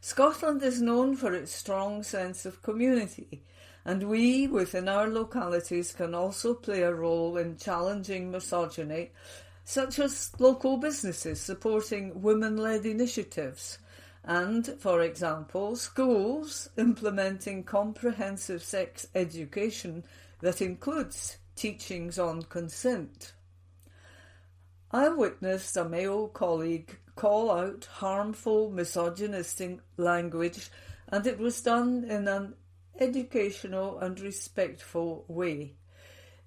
Scotland is known for its strong sense of community, and we, within our localities, can also play a role in challenging misogyny, such as local businesses supporting women-led initiatives, and, for example, schools implementing comprehensive sex education that includes teachings on consent. I witnessed a male colleague call out harmful misogynistic language, and it was done in an educational and respectful way.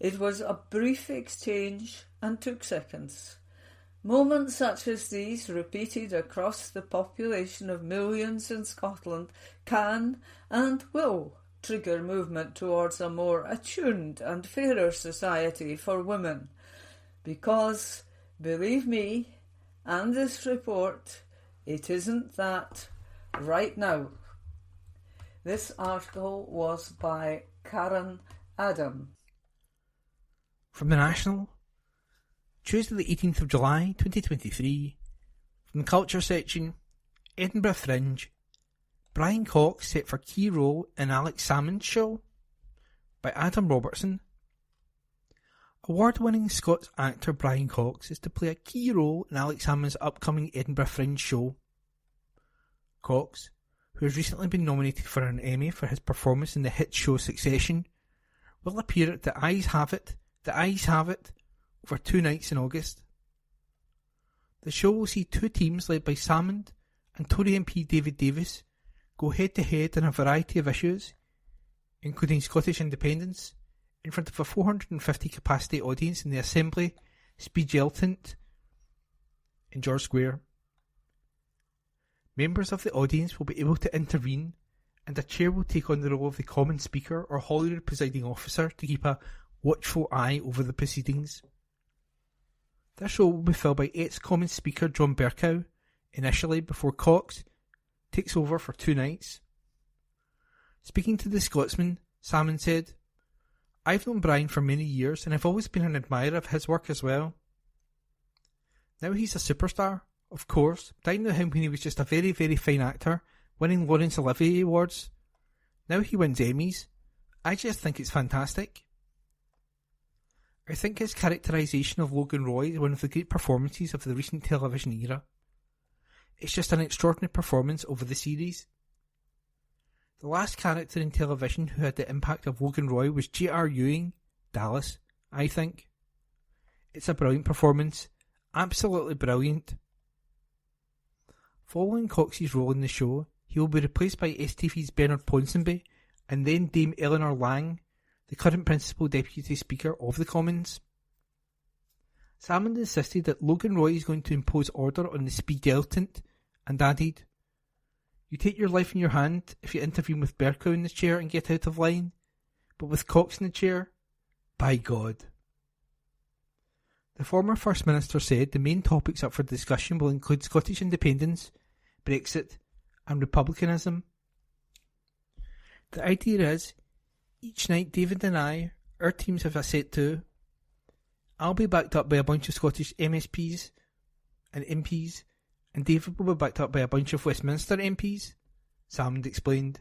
It was a brief exchange and took seconds. Moments such as these, repeated across the population of millions in Scotland, can and will trigger movement towards a more attuned and fairer society for women. Because, believe me, and this report, it isn't that right now. This article was by Karen Adam. From the National, Tuesday the 18th of July 2023, from the Culture section, Edinburgh Fringe, Brian Cox set for key role in Alex Salmond's show, by Adam Robertson. Award-winning Scots actor Brian Cox is to play a key role in Alex Salmond's upcoming Edinburgh Fringe show. Cox, who has recently been nominated for an Emmy for his performance in the hit show Succession, will appear at The Eyes Have It over 2 nights in August. The show will see two teams led by Salmond and Tory MP David Davis go head-to-head on a variety of issues, including Scottish independence, in front of a 450 capacity audience in the Assembly Spiegeltent in George Square. Members of the audience will be able to intervene, and a chair will take on the role of the Common Speaker or Holyrood presiding officer to keep a watchful eye over the proceedings. This show will be filled by ex-Common Speaker John Bercow initially, before Cox takes over for 2 nights. Speaking to the Scotsman, Salmond said, "I've known Brian for many years and I've always been an admirer of his work as well. Now he's a superstar, of course, but I knew him when he was just a very, very fine actor, winning Laurence Olivier Awards. Now he wins Emmys. I just think it's fantastic. I think his characterisation of Logan Roy is one of the great performances of the recent television era. It's just an extraordinary performance over the series. The last character in television who had the impact of Logan Roy was J.R. Ewing, Dallas, I think. It's a brilliant performance. Absolutely brilliant." Following Cox's role in the show, he will be replaced by STV's Bernard Ponsonby and then Dame Eleanor Lang, the current Principal Deputy Speaker of the Commons. Salmond insisted that Logan Roy is going to impose order on the Spiegeltent and added, "You take your life in your hand if you intervene with Bercow in the chair and get out of line, but with Cox in the chair, by God." The former First Minister said the main topics up for discussion will include Scottish independence, Brexit and Republicanism. The idea is, each night David and I, our teams have a set to. I'll be backed up by a bunch of Scottish MSPs and MPs, and David will be backed up by a bunch of Westminster MPs, Salmond explained.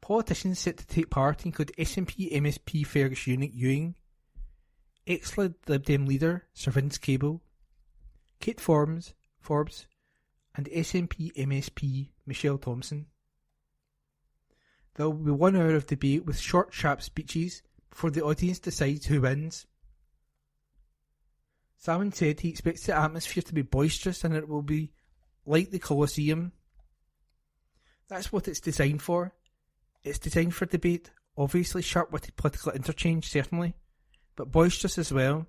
Politicians set to take part include SNP MSP Fergus Ewing, ex-Lib Dem leader Sir Vince Cable, Kate Forbes, and SNP MSP Michelle Thompson. There will be 1 hour of debate with short, sharp speeches before the audience decides who wins. Salmond said he expects the atmosphere to be boisterous and it will be like the Colosseum. That's what it's designed for. It's designed for debate, obviously sharp-witted political interchange certainly, but boisterous as well.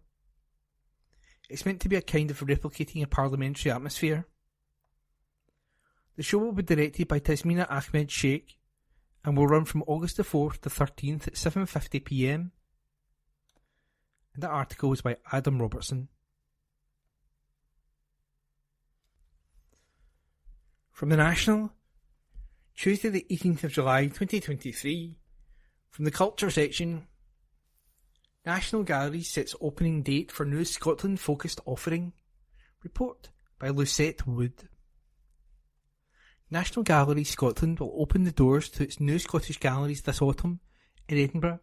It's meant to be a kind of replicating a parliamentary atmosphere. The show will be directed by Tasmina Ahmed Sheikh and will run from August the 4th to 13th at 7:50 p.m. And that article was by Adam Robertson. From the National, Tuesday the 18th of July 2023, from the Culture section, National Gallery sets opening date for new Scotland-focused offering. Report by Lucette Wood. National Gallery Scotland will open the doors to its new Scottish galleries this autumn in Edinburgh.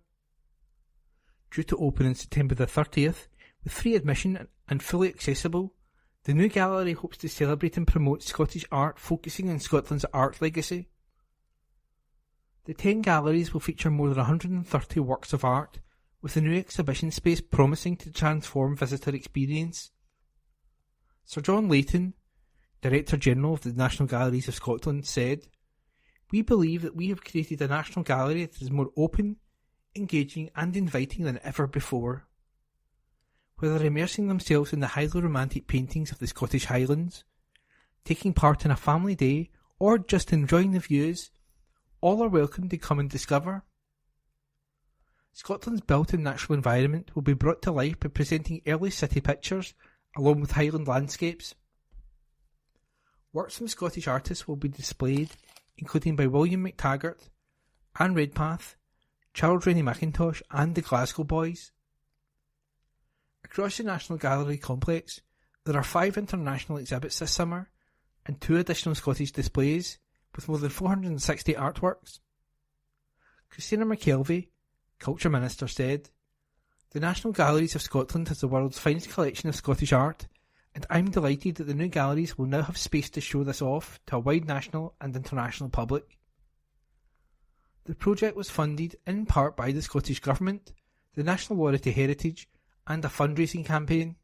Due to open on September the 30th, with free admission and fully accessible, the new gallery hopes to celebrate and promote Scottish art focusing on Scotland's art legacy. The 10 galleries will feature more than 130 works of art, with the new exhibition space promising to transform visitor experience. Sir John Layton, Director General of the National Galleries of Scotland, said, "We believe that we have created a National Gallery that is more open, engaging and inviting than ever before. Whether immersing themselves in the highly romantic paintings of the Scottish Highlands, taking part in a family day, or just enjoying the views, all are welcome to come and discover. Scotland's built-in natural environment will be brought to life by presenting early city pictures along with Highland landscapes. Works from Scottish artists will be displayed, including by William McTaggart, Anne Redpath, Charles Rennie Mackintosh and the Glasgow Boys. Across the National Gallery complex, there are 5 international exhibits this summer and 2 additional Scottish displays with more than 460 artworks. Christina McKelvey, Culture Minister, said, "The National Galleries of Scotland has the world's finest collection of Scottish art, and I'm delighted that the new galleries will now have space to show this off to a wide national and international public." The project was funded in part by the Scottish Government, the National Lottery to Heritage, and a fundraising campaign.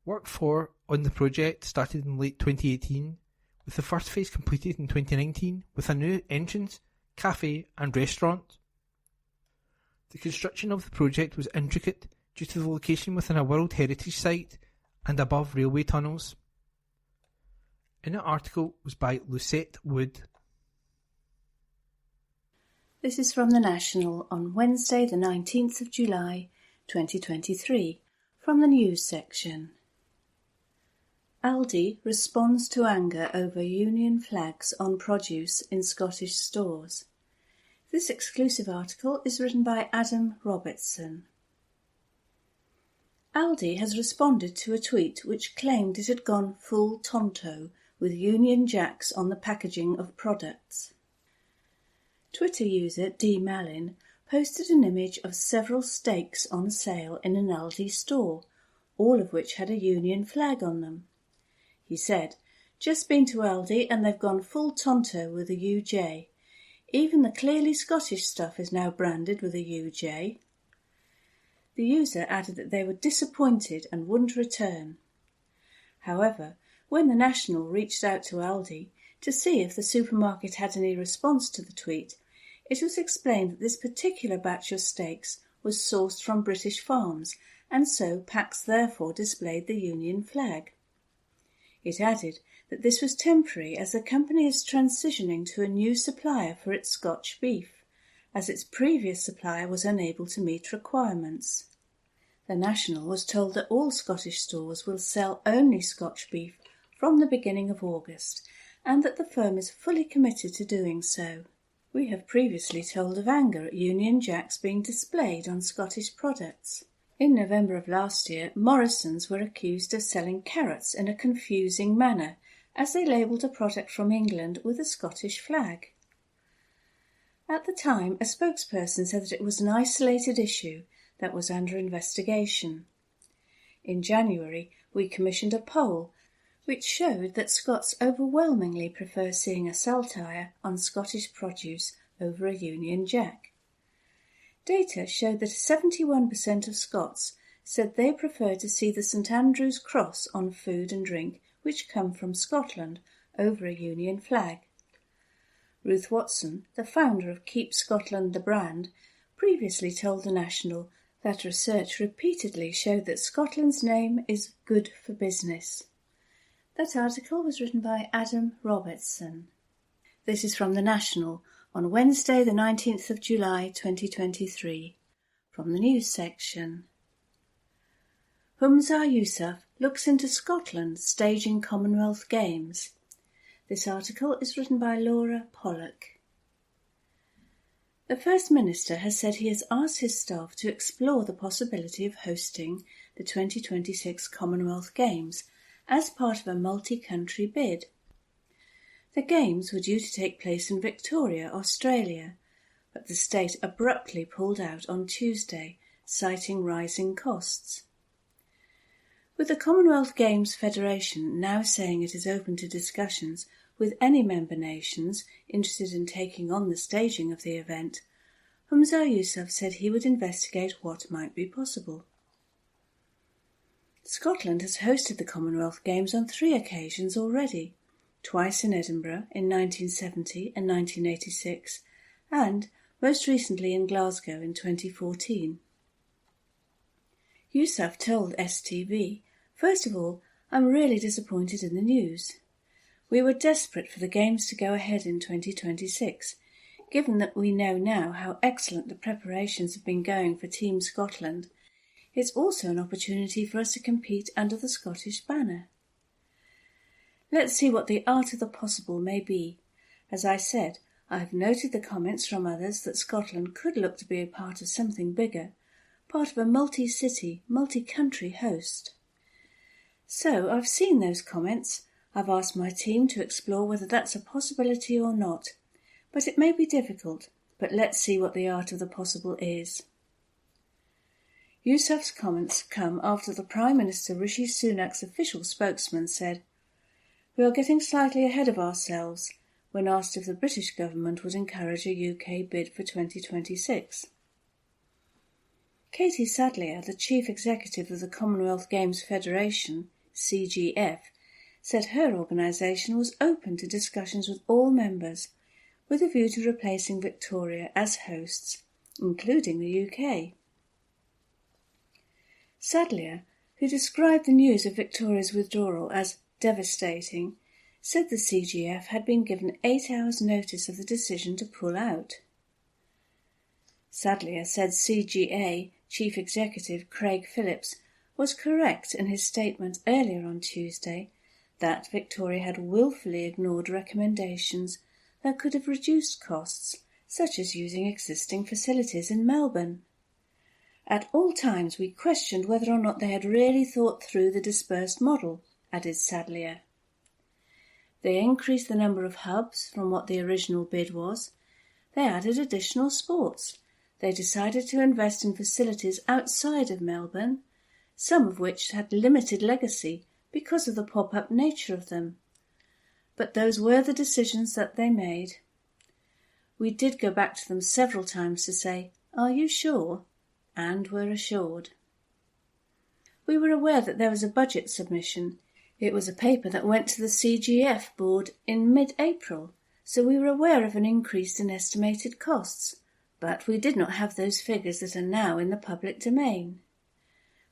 Work on the project started in late 2018, with the first phase completed in 2019 with a new entrance, cafe and restaurant. The construction of the project was intricate due to the location within a World Heritage Site and above railway tunnels. And the article was by Lucette Wood. This is from the National on Wednesday the 19th of July 2023, from the News section. Aldi responds to anger over Union flags on produce in Scottish stores. This exclusive article is written by Adam Robertson. Aldi has responded to a tweet which claimed it had gone full Tonto with Union Jacks on the packaging of products. Twitter user D. Malin posted an image of several steaks on sale in an Aldi store, all of which had a Union flag on them. He said, "Just been to Aldi and they've gone full Tonto with a UJ. Even the clearly Scottish stuff is now branded with a UJ." The user added that they were disappointed and wouldn't return. However, when the National reached out to Aldi to see if the supermarket had any response to the tweet, it was explained that this particular batch of steaks was sourced from British farms, and so packs therefore displayed the Union flag. It added that this was temporary as the company is transitioning to a new supplier for its Scotch beef, as its previous supplier was unable to meet requirements. The National was told that all Scottish stores will sell only Scotch beef from the beginning of August, and that the firm is fully committed to doing so. We have previously told of anger at Union Jacks being displayed on Scottish products. In November of last year, Morrisons were accused of selling carrots in a confusing manner, as they labelled a product from England with a Scottish flag. At the time, a spokesperson said that it was an isolated issue that was under investigation. In January, we commissioned a poll which showed that Scots overwhelmingly prefer seeing a saltire on Scottish produce over a Union Jack. Data showed that 71% of Scots said they prefer to see the St Andrew's cross on food and drink which come from Scotland over a Union flag. Ruth Watson, the founder of Keep Scotland the brand, previously told the National that research repeatedly showed that Scotland's name is good for business. That article was written by Adam Robertson. This is from The National on Wednesday the 19th of July 2023, from the news section. Humza Yousaf looks into Scotland staging Commonwealth Games. This article is written by Laura Pollock. The First Minister has said he has asked his staff to explore the possibility of hosting the 2026 Commonwealth Games as part of a multi-country bid. The Games were due to take place in Victoria, Australia, but the state abruptly pulled out on Tuesday, citing rising costs. With the Commonwealth Games Federation now saying it is open to discussions with any member nations interested in taking on the staging of the event, Humza Yousaf said he would investigate what might be possible. Scotland has hosted the Commonwealth Games on 3 occasions already, twice in Edinburgh in 1970 and 1986, and most recently in Glasgow in 2014. Yousaf told STV, "First of all, I'm really disappointed in the news. We were desperate for the Games to go ahead in 2026, given that we know now how excellent the preparations have been going for Team Scotland. It's also an opportunity for us to compete under the Scottish banner. Let's see what the art of the possible may be. As I said, I have noted the comments from others that Scotland could look to be a part of something bigger, part of a multi-city, multi-country host. So I've seen those comments. I've asked my team to explore whether that's a possibility or not, but it may be difficult, but let's see what the art of the possible is." Yousaf's comments come after the Prime Minister Rishi Sunak's official spokesman said, "We are getting slightly ahead of ourselves," when asked if the British government would encourage a UK bid for 2026. Katie Sadlier, the Chief Executive of the Commonwealth Games Federation, CGF, said her organisation was open to discussions with all members, with a view to replacing Victoria as hosts, including the UK. Sadlier, who described the news of Victoria's withdrawal as devastating, said the CGF had been given 8 hours' notice of the decision to pull out. Sadlier said CGA Chief Executive Craig Phillips was correct in his statement earlier on Tuesday that Victoria had willfully ignored recommendations that could have reduced costs, such as using existing facilities in Melbourne. "At all times we questioned whether or not they had really thought through the dispersed model," added Sadlier. They increased the number of hubs from what the original bid was. They added additional sports. They decided to invest in facilities outside of Melbourne, some of which had limited legacy because of the pop-up nature of them. But those were the decisions that they made. We did go back to them several times to say, "Are you sure?" and were assured. We were aware that there was a budget submission. It was a paper that went to the CGF board in mid-April, so we were aware of an increase in estimated costs, but we did not have those figures that are now in the public domain.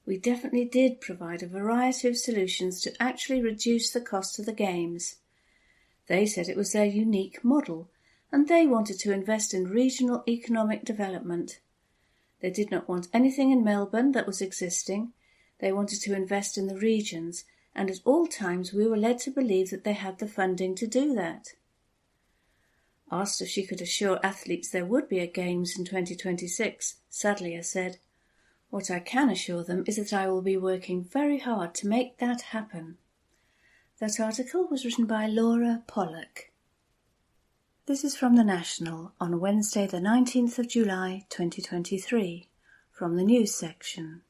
We definitely did provide a variety of solutions to actually reduce the cost of the Games. They said it was their unique model, and they wanted to invest in regional economic development. They did not want anything in Melbourne that was existing. They wanted to invest in the regions, and at all times we were led to believe that they had the funding to do that. Asked if she could assure athletes there would be a Games in 2026, Sadlier said, "What I can assure them is that I will be working very hard to make that happen." That article was written by Laura Pollock. This is from The National on Wednesday the 19th of July 2023, from the news section.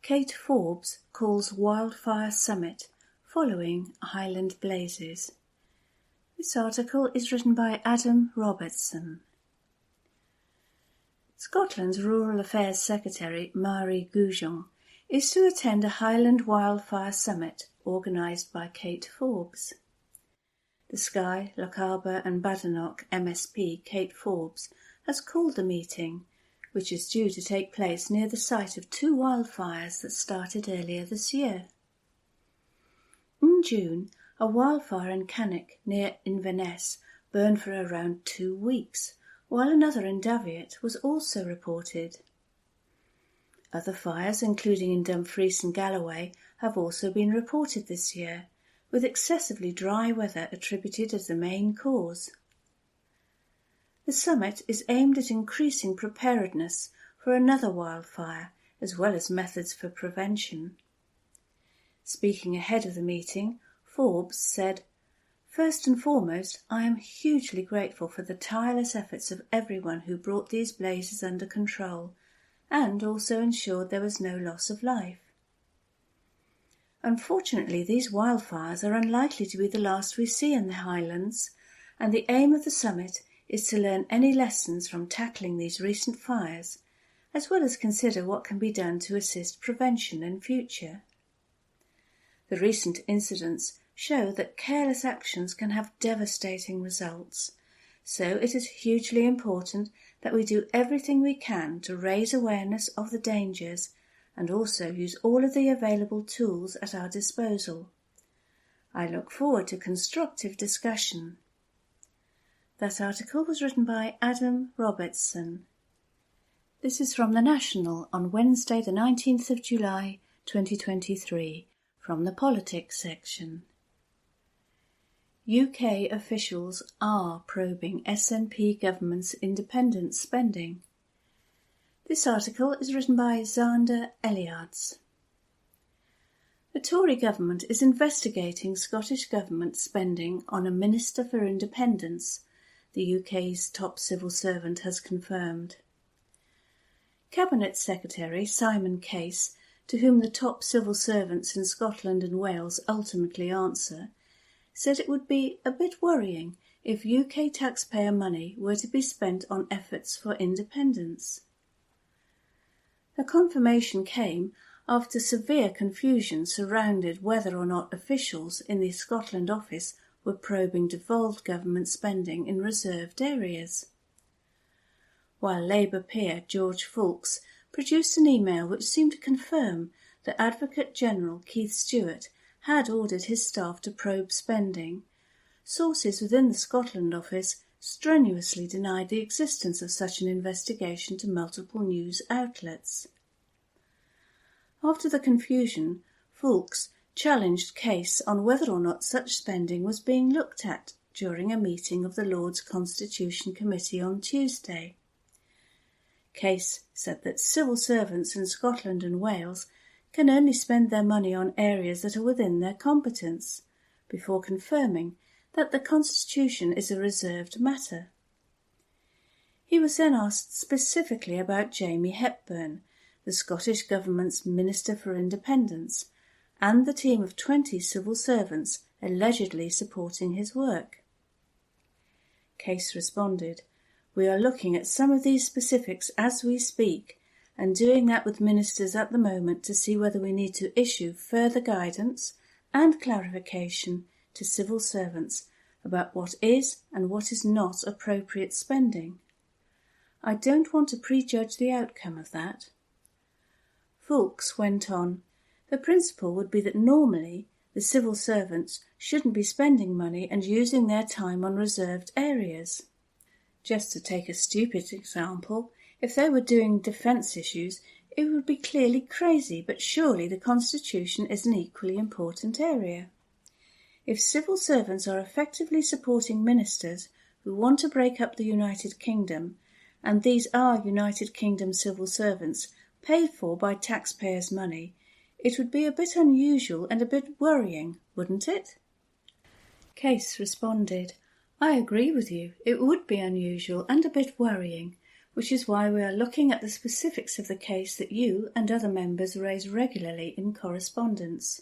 Kate Forbes calls wildfire summit following Highland blazes. This article is written by Adam Robertson. Scotland's Rural Affairs Secretary, Marie Goujon, is to attend a Highland Wildfire Summit organised by Kate Forbes. The Skye, Lochaber and Badenoch MSP Kate Forbes has called the meeting, which is due to take place near the site of 2 wildfires that started earlier this year. In June, A wildfire in Cannock, near Inverness, burned for around 2 weeks, while another in Daviot was also reported. Other fires, including in Dumfries and Galloway, have also been reported this year, with excessively dry weather attributed as the main cause. The summit is aimed at increasing preparedness for another wildfire, as well as methods for prevention. Speaking ahead of the meeting, Forbes said, "First and foremost, I am hugely grateful for the tireless efforts of everyone who brought these blazes under control and also ensured there was no loss of life. Unfortunately, these wildfires are unlikely to be the last we see in the Highlands, and the aim of the summit is to learn any lessons from tackling these recent fires, as well as consider what can be done to assist prevention in future. The recent incidents show that careless actions can have devastating results, so it is hugely important that we do everything we can to raise awareness of the dangers and also use all of the available tools at our disposal. I look forward to constructive discussion." That article was written by Adam Robertson. This is from The National on Wednesday the 19th of July 2023, from the Politics section. UK officials are probing SNP government's independent spending. This article is written by Zander Eliards. The Tory government is investigating Scottish government spending on a Minister for Independence, the UK's top civil servant has confirmed. Cabinet Secretary Simon Case, to whom the top civil servants in Scotland and Wales ultimately answer, said it would be a bit worrying if UK taxpayer money were to be spent on efforts for independence. The confirmation came after severe confusion surrounded whether or not officials in the Scotland office were probing devolved government spending in reserved areas. While Labour peer George Foulkes produced an email which seemed to confirm that Advocate General Keith Stewart had ordered his staff to probe spending, sources within the Scotland office strenuously denied the existence of such an investigation to multiple news outlets. After the confusion, Foulkes challenged Case on whether or not such spending was being looked at during a meeting of the Lords Constitution Committee on Tuesday. Case said that civil servants in Scotland and Wales can only spend their money on areas that are within their competence, before confirming that the Constitution is a reserved matter. He was then asked specifically about Jamie Hepburn, the Scottish Government's Minister for Independence, and the team of 20 civil servants allegedly supporting his work. Case responded, "We are looking at some of these specifics as we speak, and doing that with ministers at the moment to see whether we need to issue further guidance and clarification to civil servants about what is and what is not appropriate spending. I don't want to prejudge the outcome of that." Foulkes went on, "The principle would be that normally the civil servants shouldn't be spending money and using their time on reserved areas. Just to take a stupid example, if they were doing defence issues, it would be clearly crazy, but surely the Constitution is an equally important area. If civil servants are effectively supporting ministers who want to break up the United Kingdom, and these are United Kingdom civil servants paid for by taxpayers' money, it would be a bit unusual and a bit worrying, wouldn't it?" Case responded, "I agree with you, it would be unusual and a bit worrying, which is why we are looking at the specifics of the case that you and other members raise regularly in correspondence."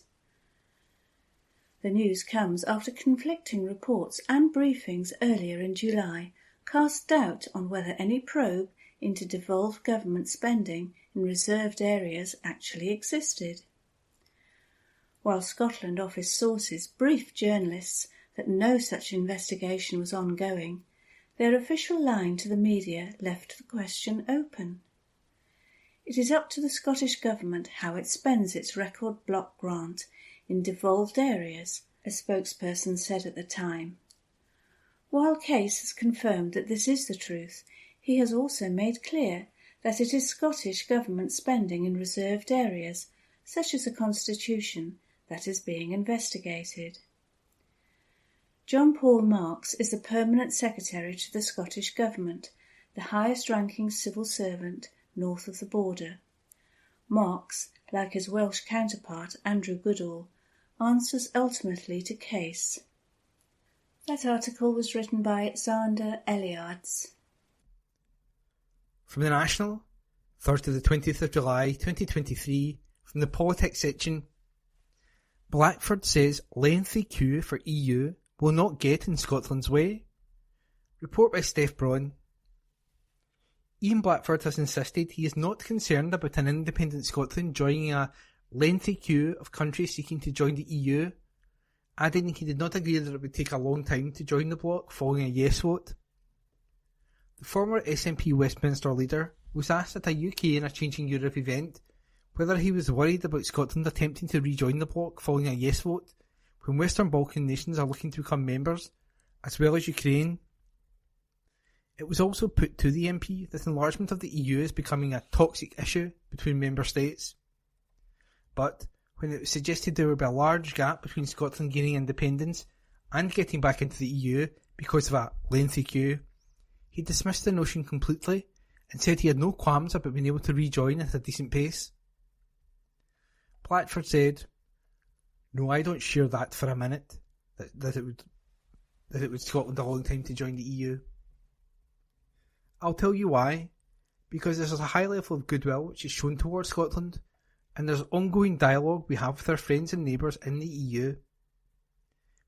The news comes after conflicting reports and briefings earlier in July cast doubt on whether any probe into devolved government spending in reserved areas actually existed. While Scotland Office sources briefed journalists that no such investigation was ongoing, their official line to the media left the question open. It is up to the Scottish Government how it spends its record block grant in devolved areas, a spokesperson said at the time. While Case has confirmed that this is the truth, he has also made clear that it is Scottish Government spending in reserved areas, such as the Constitution, that is being investigated. John Paul Marks is the Permanent Secretary to the Scottish Government, the highest-ranking civil servant north of the border. Marks, like his Welsh counterpart Andrew Goodall, answers ultimately to Case. That article was written by Xander Eliards. From the National, Thursday the 20th of July 2023, from the Politics section. Blackford says lengthy queue for EU will not get in Scotland's way. Report by Steph Braun. Ian Blackford has insisted he is not concerned about an independent Scotland joining a lengthy queue of countries seeking to join the EU, adding he did not agree that it would take a long time to join the bloc following a yes vote. The former SNP Westminster leader was asked at a UK and a Changing Europe event whether he was worried about Scotland attempting to rejoin the bloc following a yes vote when Western Balkan nations are looking to become members, as well as Ukraine. It was also put to the MP that enlargement of the EU is becoming a toxic issue between member states. But when it was suggested there would be a large gap between Scotland gaining independence and getting back into the EU because of a lengthy queue, he dismissed the notion completely and said he had no qualms about being able to rejoin at a decent pace. Blackford said, "No, I don't share that for a minute, that it would Scotland a long time to join the EU. I'll tell you why. Because there's a high level of goodwill which is shown towards Scotland, and there's ongoing dialogue we have with our friends and neighbours in the EU.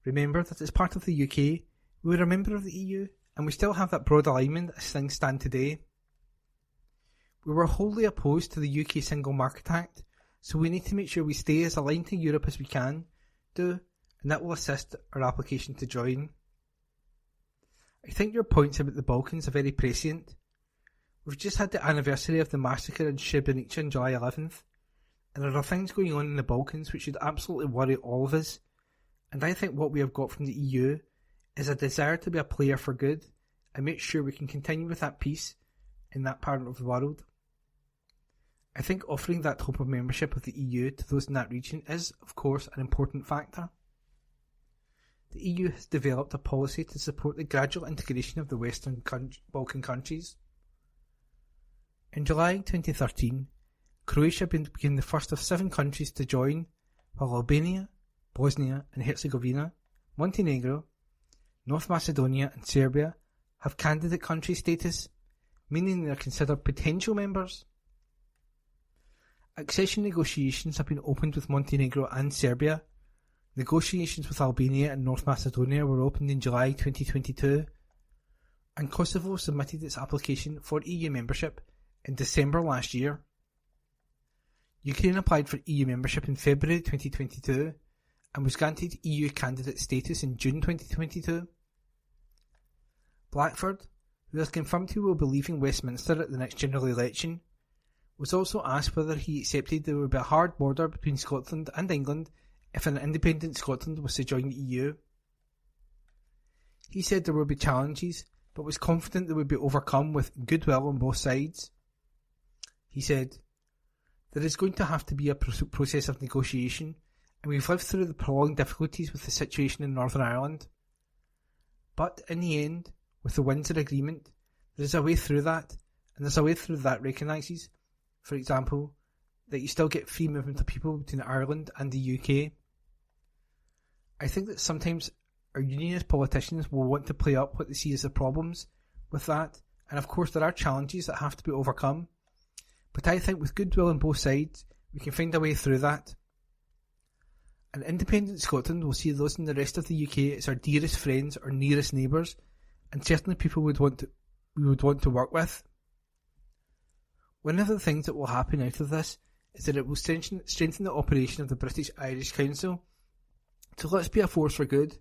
Remember that as part of the UK, we were a member of the EU, and we still have that broad alignment as things stand today. We were wholly opposed to the UK Single Market Act, so we need to make sure we stay as aligned to Europe as we can do, and that will assist our application to join. I think your points about the Balkans are very prescient. We've just had the anniversary of the massacre in Srebrenica on July 11th, and there are things going on in the Balkans which should absolutely worry all of us, and I think what we have got from the EU is a desire to be a player for good and make sure we can continue with that peace in that part of the world. I think offering that hope of membership of the EU to those in that region is, of course, an important factor. The EU has developed a policy to support the gradual integration of the Western Balkan countries. In July 2013, Croatia became the first of 7 countries to join, while Albania, Bosnia and Herzegovina, Montenegro, North Macedonia and Serbia have candidate country status, meaning they are considered potential members. Accession negotiations have been opened with Montenegro and Serbia. Negotiations with Albania and North Macedonia were opened in July 2022, and Kosovo submitted its application for EU membership in December last year. Ukraine applied for EU membership in February 2022 and was granted EU candidate status in June 2022. Blackford, who has confirmed he will be leaving Westminster at the next general election, was also asked whether he accepted there would be a hard border between Scotland and England if an independent Scotland was to join the EU. He said there would be challenges, but was confident they would be overcome with goodwill on both sides. He said, "There is going to have to be a process of negotiation, and we've lived through the prolonged difficulties with the situation in Northern Ireland. But in the end, with the Windsor Agreement, there is a way through that, and there's a way through that recognises, for example, that you still get free movement of people between Ireland and the UK. I think that sometimes our unionist politicians will want to play up what they see as the problems with that, and of course there are challenges that have to be overcome, but I think with goodwill on both sides, we can find a way through that. An independent Scotland will see those in the rest of the UK as our dearest friends or nearest neighbours, and certainly people we would want to work with. One of the things that will happen out of this is that it will strengthen the operation of the British-Irish Council. So let's be a force for good,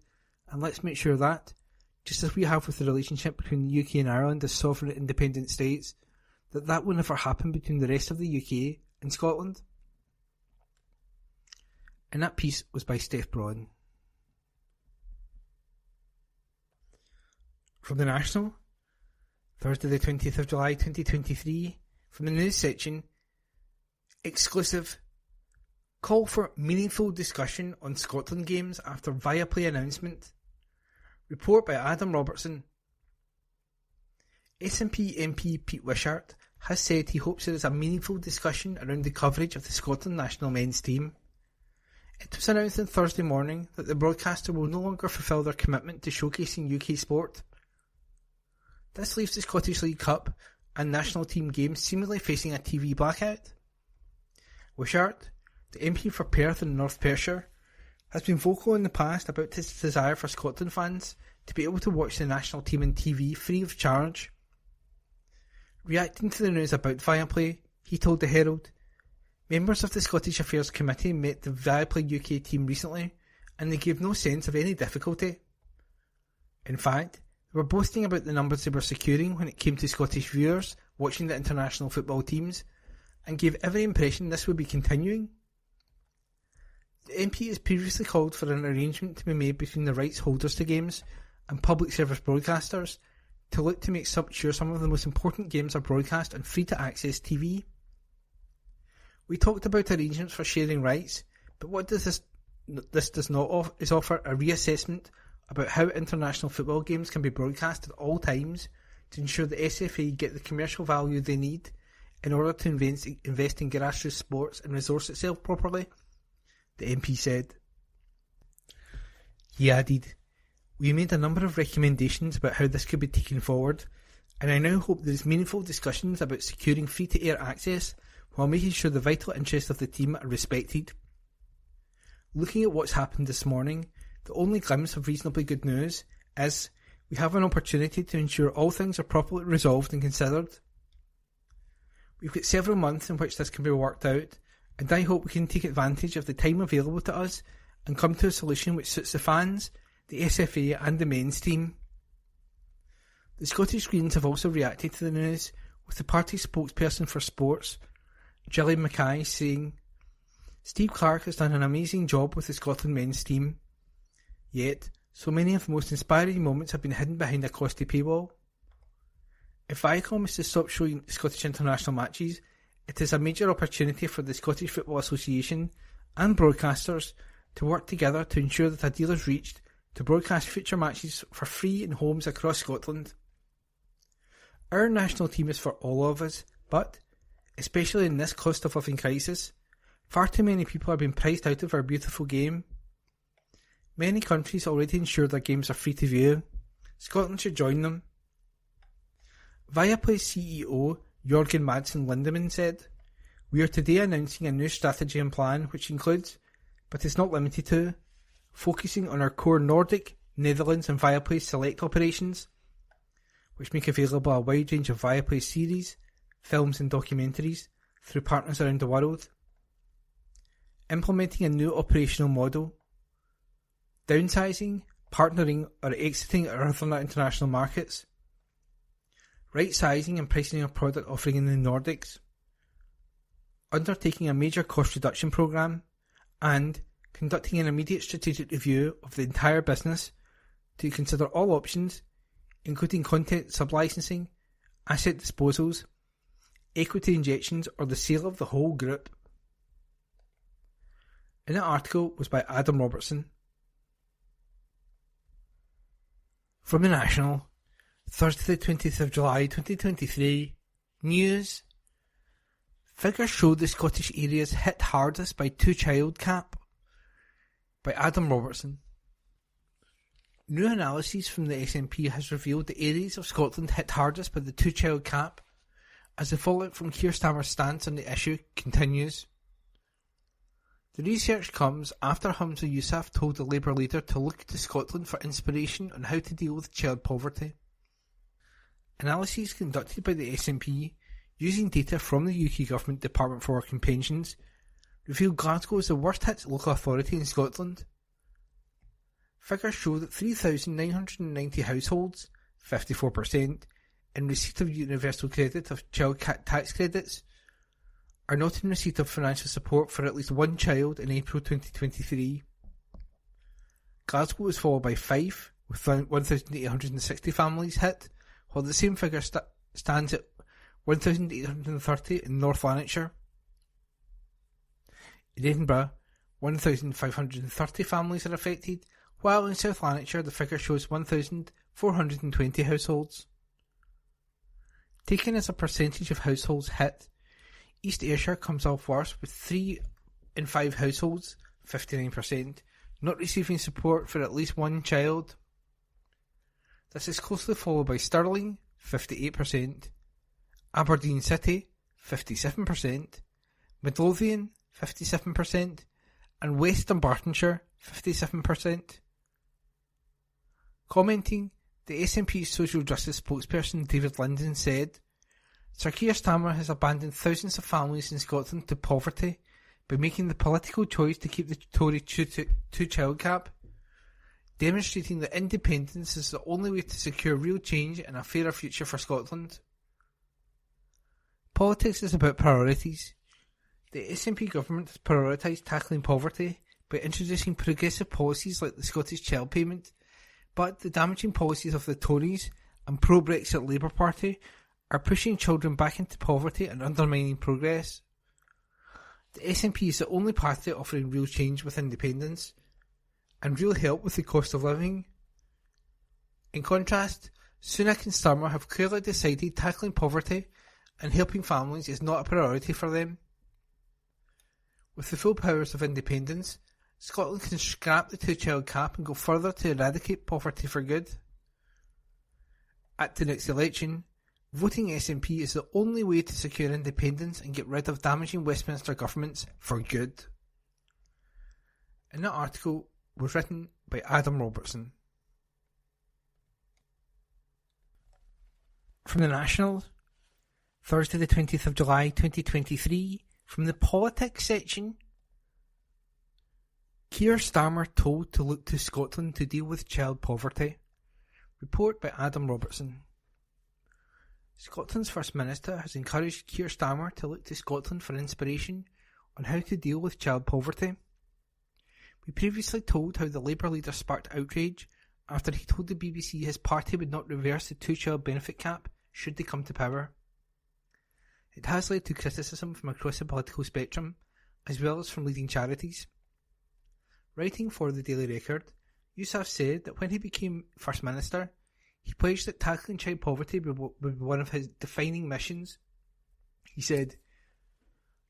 and let's make sure that, just as we have with the relationship between the UK and Ireland as sovereign independent states, that will never happen between the rest of the UK and Scotland." And that piece was by Steph Braun. From the National, Thursday the 20th of July 2023, from the news section, exclusive, call for meaningful discussion on Scotland games after Viaplay announcement. Report by Adam Robertson. SNP MP Pete Wishart has said he hopes there is a meaningful discussion around the coverage of the Scotland national men's team. It was announced on Thursday morning that the broadcaster will no longer fulfil their commitment to showcasing UK sport. This leaves the Scottish League Cup and national team games seemingly facing a TV blackout. Wishart, the MP for Perth and North Perthshire, has been vocal in the past about his desire for Scotland fans to be able to watch the national team on TV free of charge. Reacting to the news about Viaplay, he told the Herald, members of the Scottish Affairs Committee met the Viaplay UK team recently and they gave no sense of any difficulty. In fact, they were boasting about the numbers they were securing when it came to Scottish viewers watching the international football teams and gave every impression this would be continuing. The MP has previously called for an arrangement to be made between the rights holders to games and public service broadcasters to look to make sure some of the most important games are broadcast on free-to-access TV. We talked about arrangements for sharing rights, but what does this does not is offer a reassessment about how international football games can be broadcast at all times to ensure the SFA get the commercial value they need in order to invest in grassroots sports and resource itself properly, the MP said. He added, we made a number of recommendations about how this could be taken forward, and I now hope there is meaningful discussions about securing free-to-air access while making sure the vital interests of the team are respected. Looking at what's happened this morning, the only glimpse of reasonably good news is we have an opportunity to ensure all things are properly resolved and considered. We've got several months in which this can be worked out, and I hope we can take advantage of the time available to us and come to a solution which suits the fans, the SFA and the men's team. The Scottish Greens have also reacted to the news, with the party spokesperson for sports, Gillian Mackay, saying, Steve Clarke has done an amazing job with the Scotland men's team. Yet, so many of the most inspiring moments have been hidden behind a costly paywall. If Viacom is to stop showing Scottish international matches, it is a major opportunity for the Scottish Football Association and broadcasters to work together to ensure that a deal is reached to broadcast future matches for free in homes across Scotland. Our national team is for all of us, but, especially in this cost of living crisis, far too many people are being priced out of our beautiful game. Many countries already ensure their games are free to view. Scotland should join them. Viaplay's CEO, Jørgen Madsen Lindemann, said, we are today announcing a new strategy and plan which includes, but is not limited to, focusing on our core Nordic, Netherlands and Viaplay Select operations, which make available a wide range of Viaplay series, films and documentaries through partners around the world. Implementing a new operational model. Downsizing, partnering or exiting our other international markets. Right-sizing and pricing our product offering in the Nordics. Undertaking a major cost reduction programme. And conducting an immediate strategic review of the entire business to consider all options, including content sub-licensing, asset disposals, equity injections or the sale of the whole group. And that article was by Adam Robertson. From the National, Thursday the 20th of July 2023, news. Figures show the Scottish areas hit hardest by two-child cap. By Adam Robertson. New analysis from the SNP has revealed the areas of Scotland hit hardest by the two-child cap, as the fallout from Keir Starmer's stance on the issue continues. The research comes after Hamza Yousaf told the Labour leader to look to Scotland for inspiration on how to deal with child poverty. Analyses conducted by the SNP, using data from the UK Government Department for Work and Pensions, revealed Glasgow as the worst hit local authority in Scotland. Figures show that 3,990 households, 54%, in receipt of universal credit of child tax credits, are not in receipt of financial support for at least one child in April 2023. Glasgow was followed by Fife, with 1,860 families hit, while the same figure stands at 1,830 in North Lanarkshire. In Edinburgh, 1,530 families are affected, while in South Lanarkshire the figure shows 1,420 households. Taken as a percentage of households hit, East Ayrshire comes off worse with 3 in 5 households, 59%, not receiving support for at least one child. This is closely followed by Stirling, 58%, Aberdeen City, 57%, Midlothian, 57%, and West Dunbartonshire, 57%. Commenting, the SNP's social justice spokesperson David Linden said, Sir Keir Starmer has abandoned thousands of families in Scotland to poverty by making the political choice to keep the Tory two-child cap, demonstrating that independence is the only way to secure real change and a fairer future for Scotland. Politics is about priorities. The SNP government has prioritised tackling poverty by introducing progressive policies like the Scottish Child Payment, but the damaging policies of the Tories and pro-Brexit Labour Party are pushing children back into poverty and undermining progress. The SNP is the only party offering real change with independence and real help with the cost of living. In contrast, Sunak and Starmer have clearly decided tackling poverty and helping families is not a priority for them. With the full powers of independence, Scotland can scrap the two-child cap and go further to eradicate poverty for good. At the next election, voting SNP is the only way to secure independence and get rid of damaging Westminster governments for good. And that article was written by Adam Robertson. From the National, Thursday the 20th of July 2023, from the politics section, Keir Starmer told to look to Scotland to deal with child poverty. Report by Adam Robertson. Scotland's First Minister has encouraged Keir Starmer to look to Scotland for inspiration on how to deal with child poverty. We previously told how the Labour leader sparked outrage after he told the BBC his party would not reverse the two-child benefit cap should they come to power. It has led to criticism from across the political spectrum, as well as from leading charities. Writing for the Daily Record, Yousaf said that when he became First Minister, he pledged that tackling child poverty would be one of his defining missions. He said,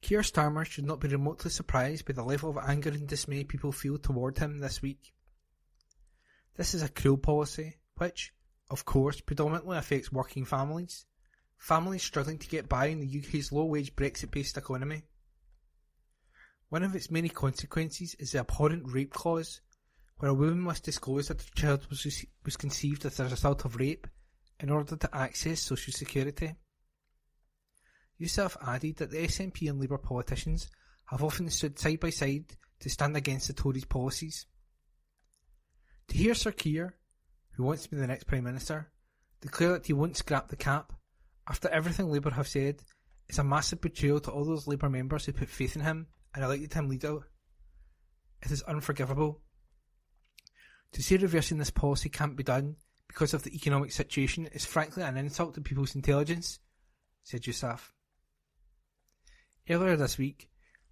Keir Starmer should not be remotely surprised by the level of anger and dismay people feel toward him this week. This is a cruel policy, which, of course, predominantly affects working families struggling to get by in the UK's low-wage Brexit-based economy. One of its many consequences is the abhorrent rape clause, where a woman must disclose that her child was conceived as a result of rape in order to access social security. Yousaf added that the SNP and Labour politicians have often stood side by side to stand against the Tories' policies. To hear Sir Keir, who wants to be the next Prime Minister, declare that he won't scrap the cap, after everything Labour have said, is a massive betrayal to all those Labour members who put faith in him and elected him leader. It is unforgivable. To say reversing this policy can't be done because of the economic situation is frankly an insult to people's intelligence, said Yousaf. Earlier this week,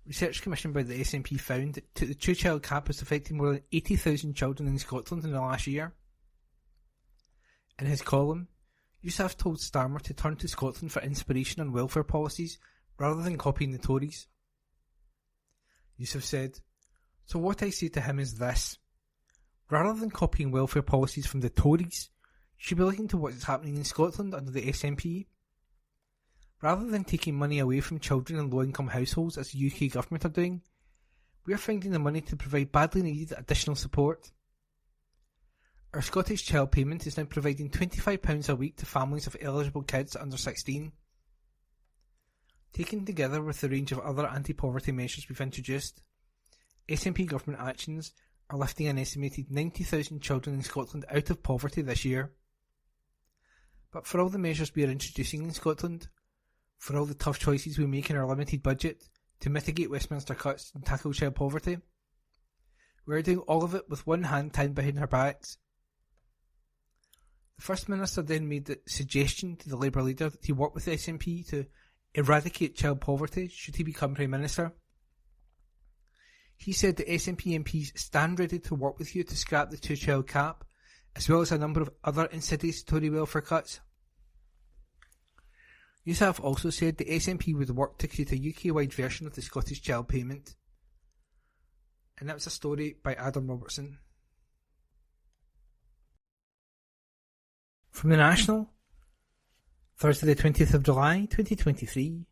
research commissioned by the SNP found that the two-child cap has affected more than 80,000 children in Scotland in the last year. In his column, Yousaf told Starmer to turn to Scotland for inspiration on welfare policies rather than copying the Tories. Yousaf said, So what I say to him is this. Rather than copying welfare policies from the Tories, you should be looking to what is happening in Scotland under the SNP. Rather than taking money away from children in low-income households as the UK government are doing, we are finding the money to provide badly needed additional support. Our Scottish Child Payment is now providing £25 a week to families of eligible kids under 16. Taken together with the range of other anti-poverty measures we've introduced, SNP government actions are lifting an estimated 90,000 children in Scotland out of poverty this year. But for all the measures we are introducing in Scotland, for all the tough choices we make in our limited budget to mitigate Westminster cuts and tackle child poverty, we are doing all of it with one hand tied behind our backs. The First Minister then made the suggestion to the Labour leader that he work with the SNP to eradicate child poverty should he become Prime Minister. He said that SNP MPs stand ready to work with you to scrap the two-child cap, as well as a number of other insidious Tory welfare cuts. Yousaf also said the SNP would work to create a UK-wide version of the Scottish Child Payment. And that was a story by Adam Robertson. From the National, Thursday the 20th of July 2023,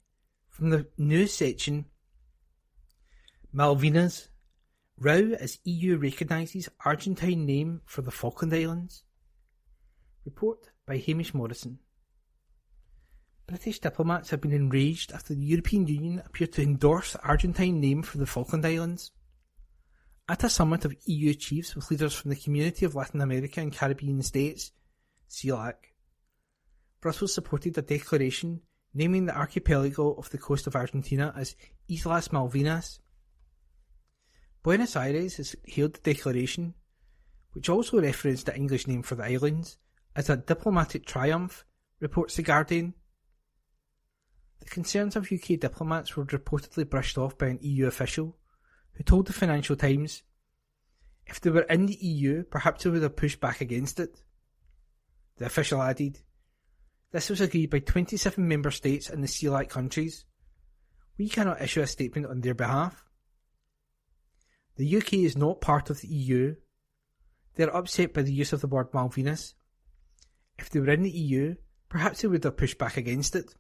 from the news section, Malvinas, row as EU recognises Argentine name for the Falkland Islands. Report by Hamish Morrison. British diplomats have been enraged after the European Union appeared to endorse the Argentine name for the Falkland Islands. At a summit of EU chiefs with leaders from the Community of Latin America and Caribbean States, CELAC, Brussels supported a declaration naming the archipelago off the coast of Argentina as Islas Malvinas. Buenos Aires has hailed the declaration, which also referenced the English name for the islands, as a diplomatic triumph, reports The Guardian. The concerns of UK diplomats were reportedly brushed off by an EU official, who told the Financial Times, if they were in the EU, perhaps they would have pushed back against it. The official added, this was agreed by 27 member states and the CELAC countries. We cannot issue a statement on their behalf. The UK is not part of the EU. They are upset by the use of the word Malvinas. If they were in the EU, perhaps they would have pushed back against it.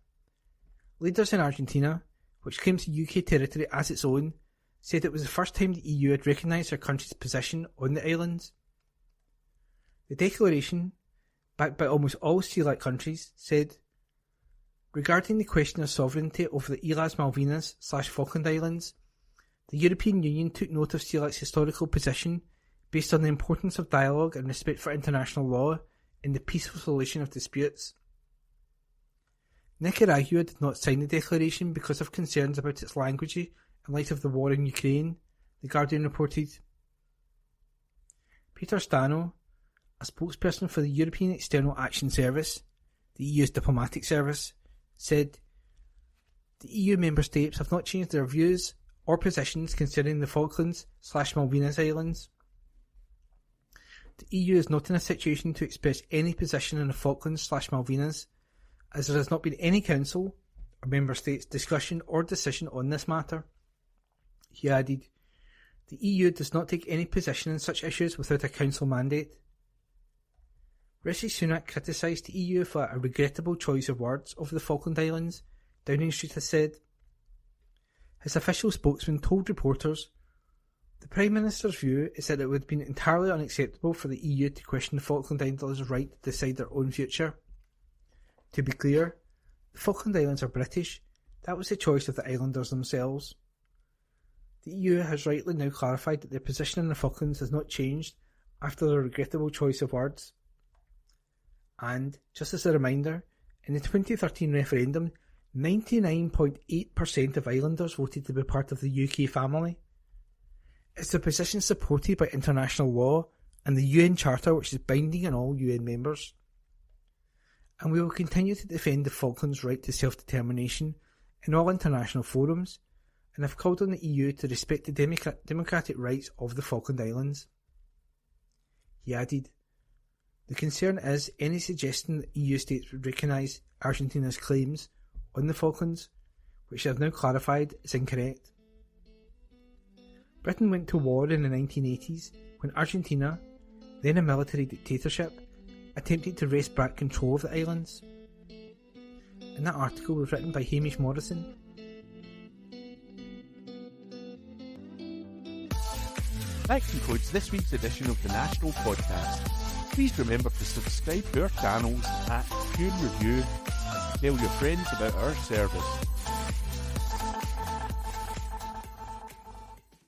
Leaders in Argentina, which claims the UK territory as its own, said it was the first time the EU had recognised their country's position on the islands. The declaration, backed by almost all CELAC countries, said, regarding the question of sovereignty over the Islas Malvinas/Falkland Islands, the European Union took note of CELAC's historical position based on the importance of dialogue and respect for international law in the peaceful solution of disputes. Nicaragua did not sign the declaration because of concerns about its language in light of the war in Ukraine, The Guardian reported. Peter Stano, a spokesperson for the European External Action Service, the EU's diplomatic service, said, the EU member states have not changed their views or positions concerning the Falklands/Malvinas Islands. The EU is not in a situation to express any position on the Falklands/Malvinas, as there has not been any Council or Member States discussion or decision on this matter. He added, the EU does not take any position on such issues without a Council mandate. Rishi Sunak criticised the EU for a regrettable choice of words over the Falkland Islands, Downing Street has said. His official spokesman told reporters, the Prime Minister's view is that it would have been entirely unacceptable for the EU to question the Falkland Islands' right to decide their own future. To be clear, the Falkland Islands are British. That was the choice of the islanders themselves. The EU has rightly now clarified that their position in the Falklands has not changed after the regrettable choice of words. And, just as a reminder, in the 2013 referendum, 99.8% of islanders voted to be part of the UK family. It's a position supported by international law and the UN Charter, which is binding on all UN members. And we will continue to defend the Falklands' right to self-determination in all international forums, and have called on the EU to respect the democratic rights of the Falkland Islands. He added, the concern is any suggestion that EU states would recognise Argentina's claims on the Falklands, which they have now clarified is incorrect. Britain went to war in the 1980s when Argentina, then a military dictatorship, attempted to wrest back control of the islands. And that article was written by Hamish Morrison. That concludes this week's edition of the National Podcast. Please remember to subscribe to our channels at Pure Review and tell your friends about our service.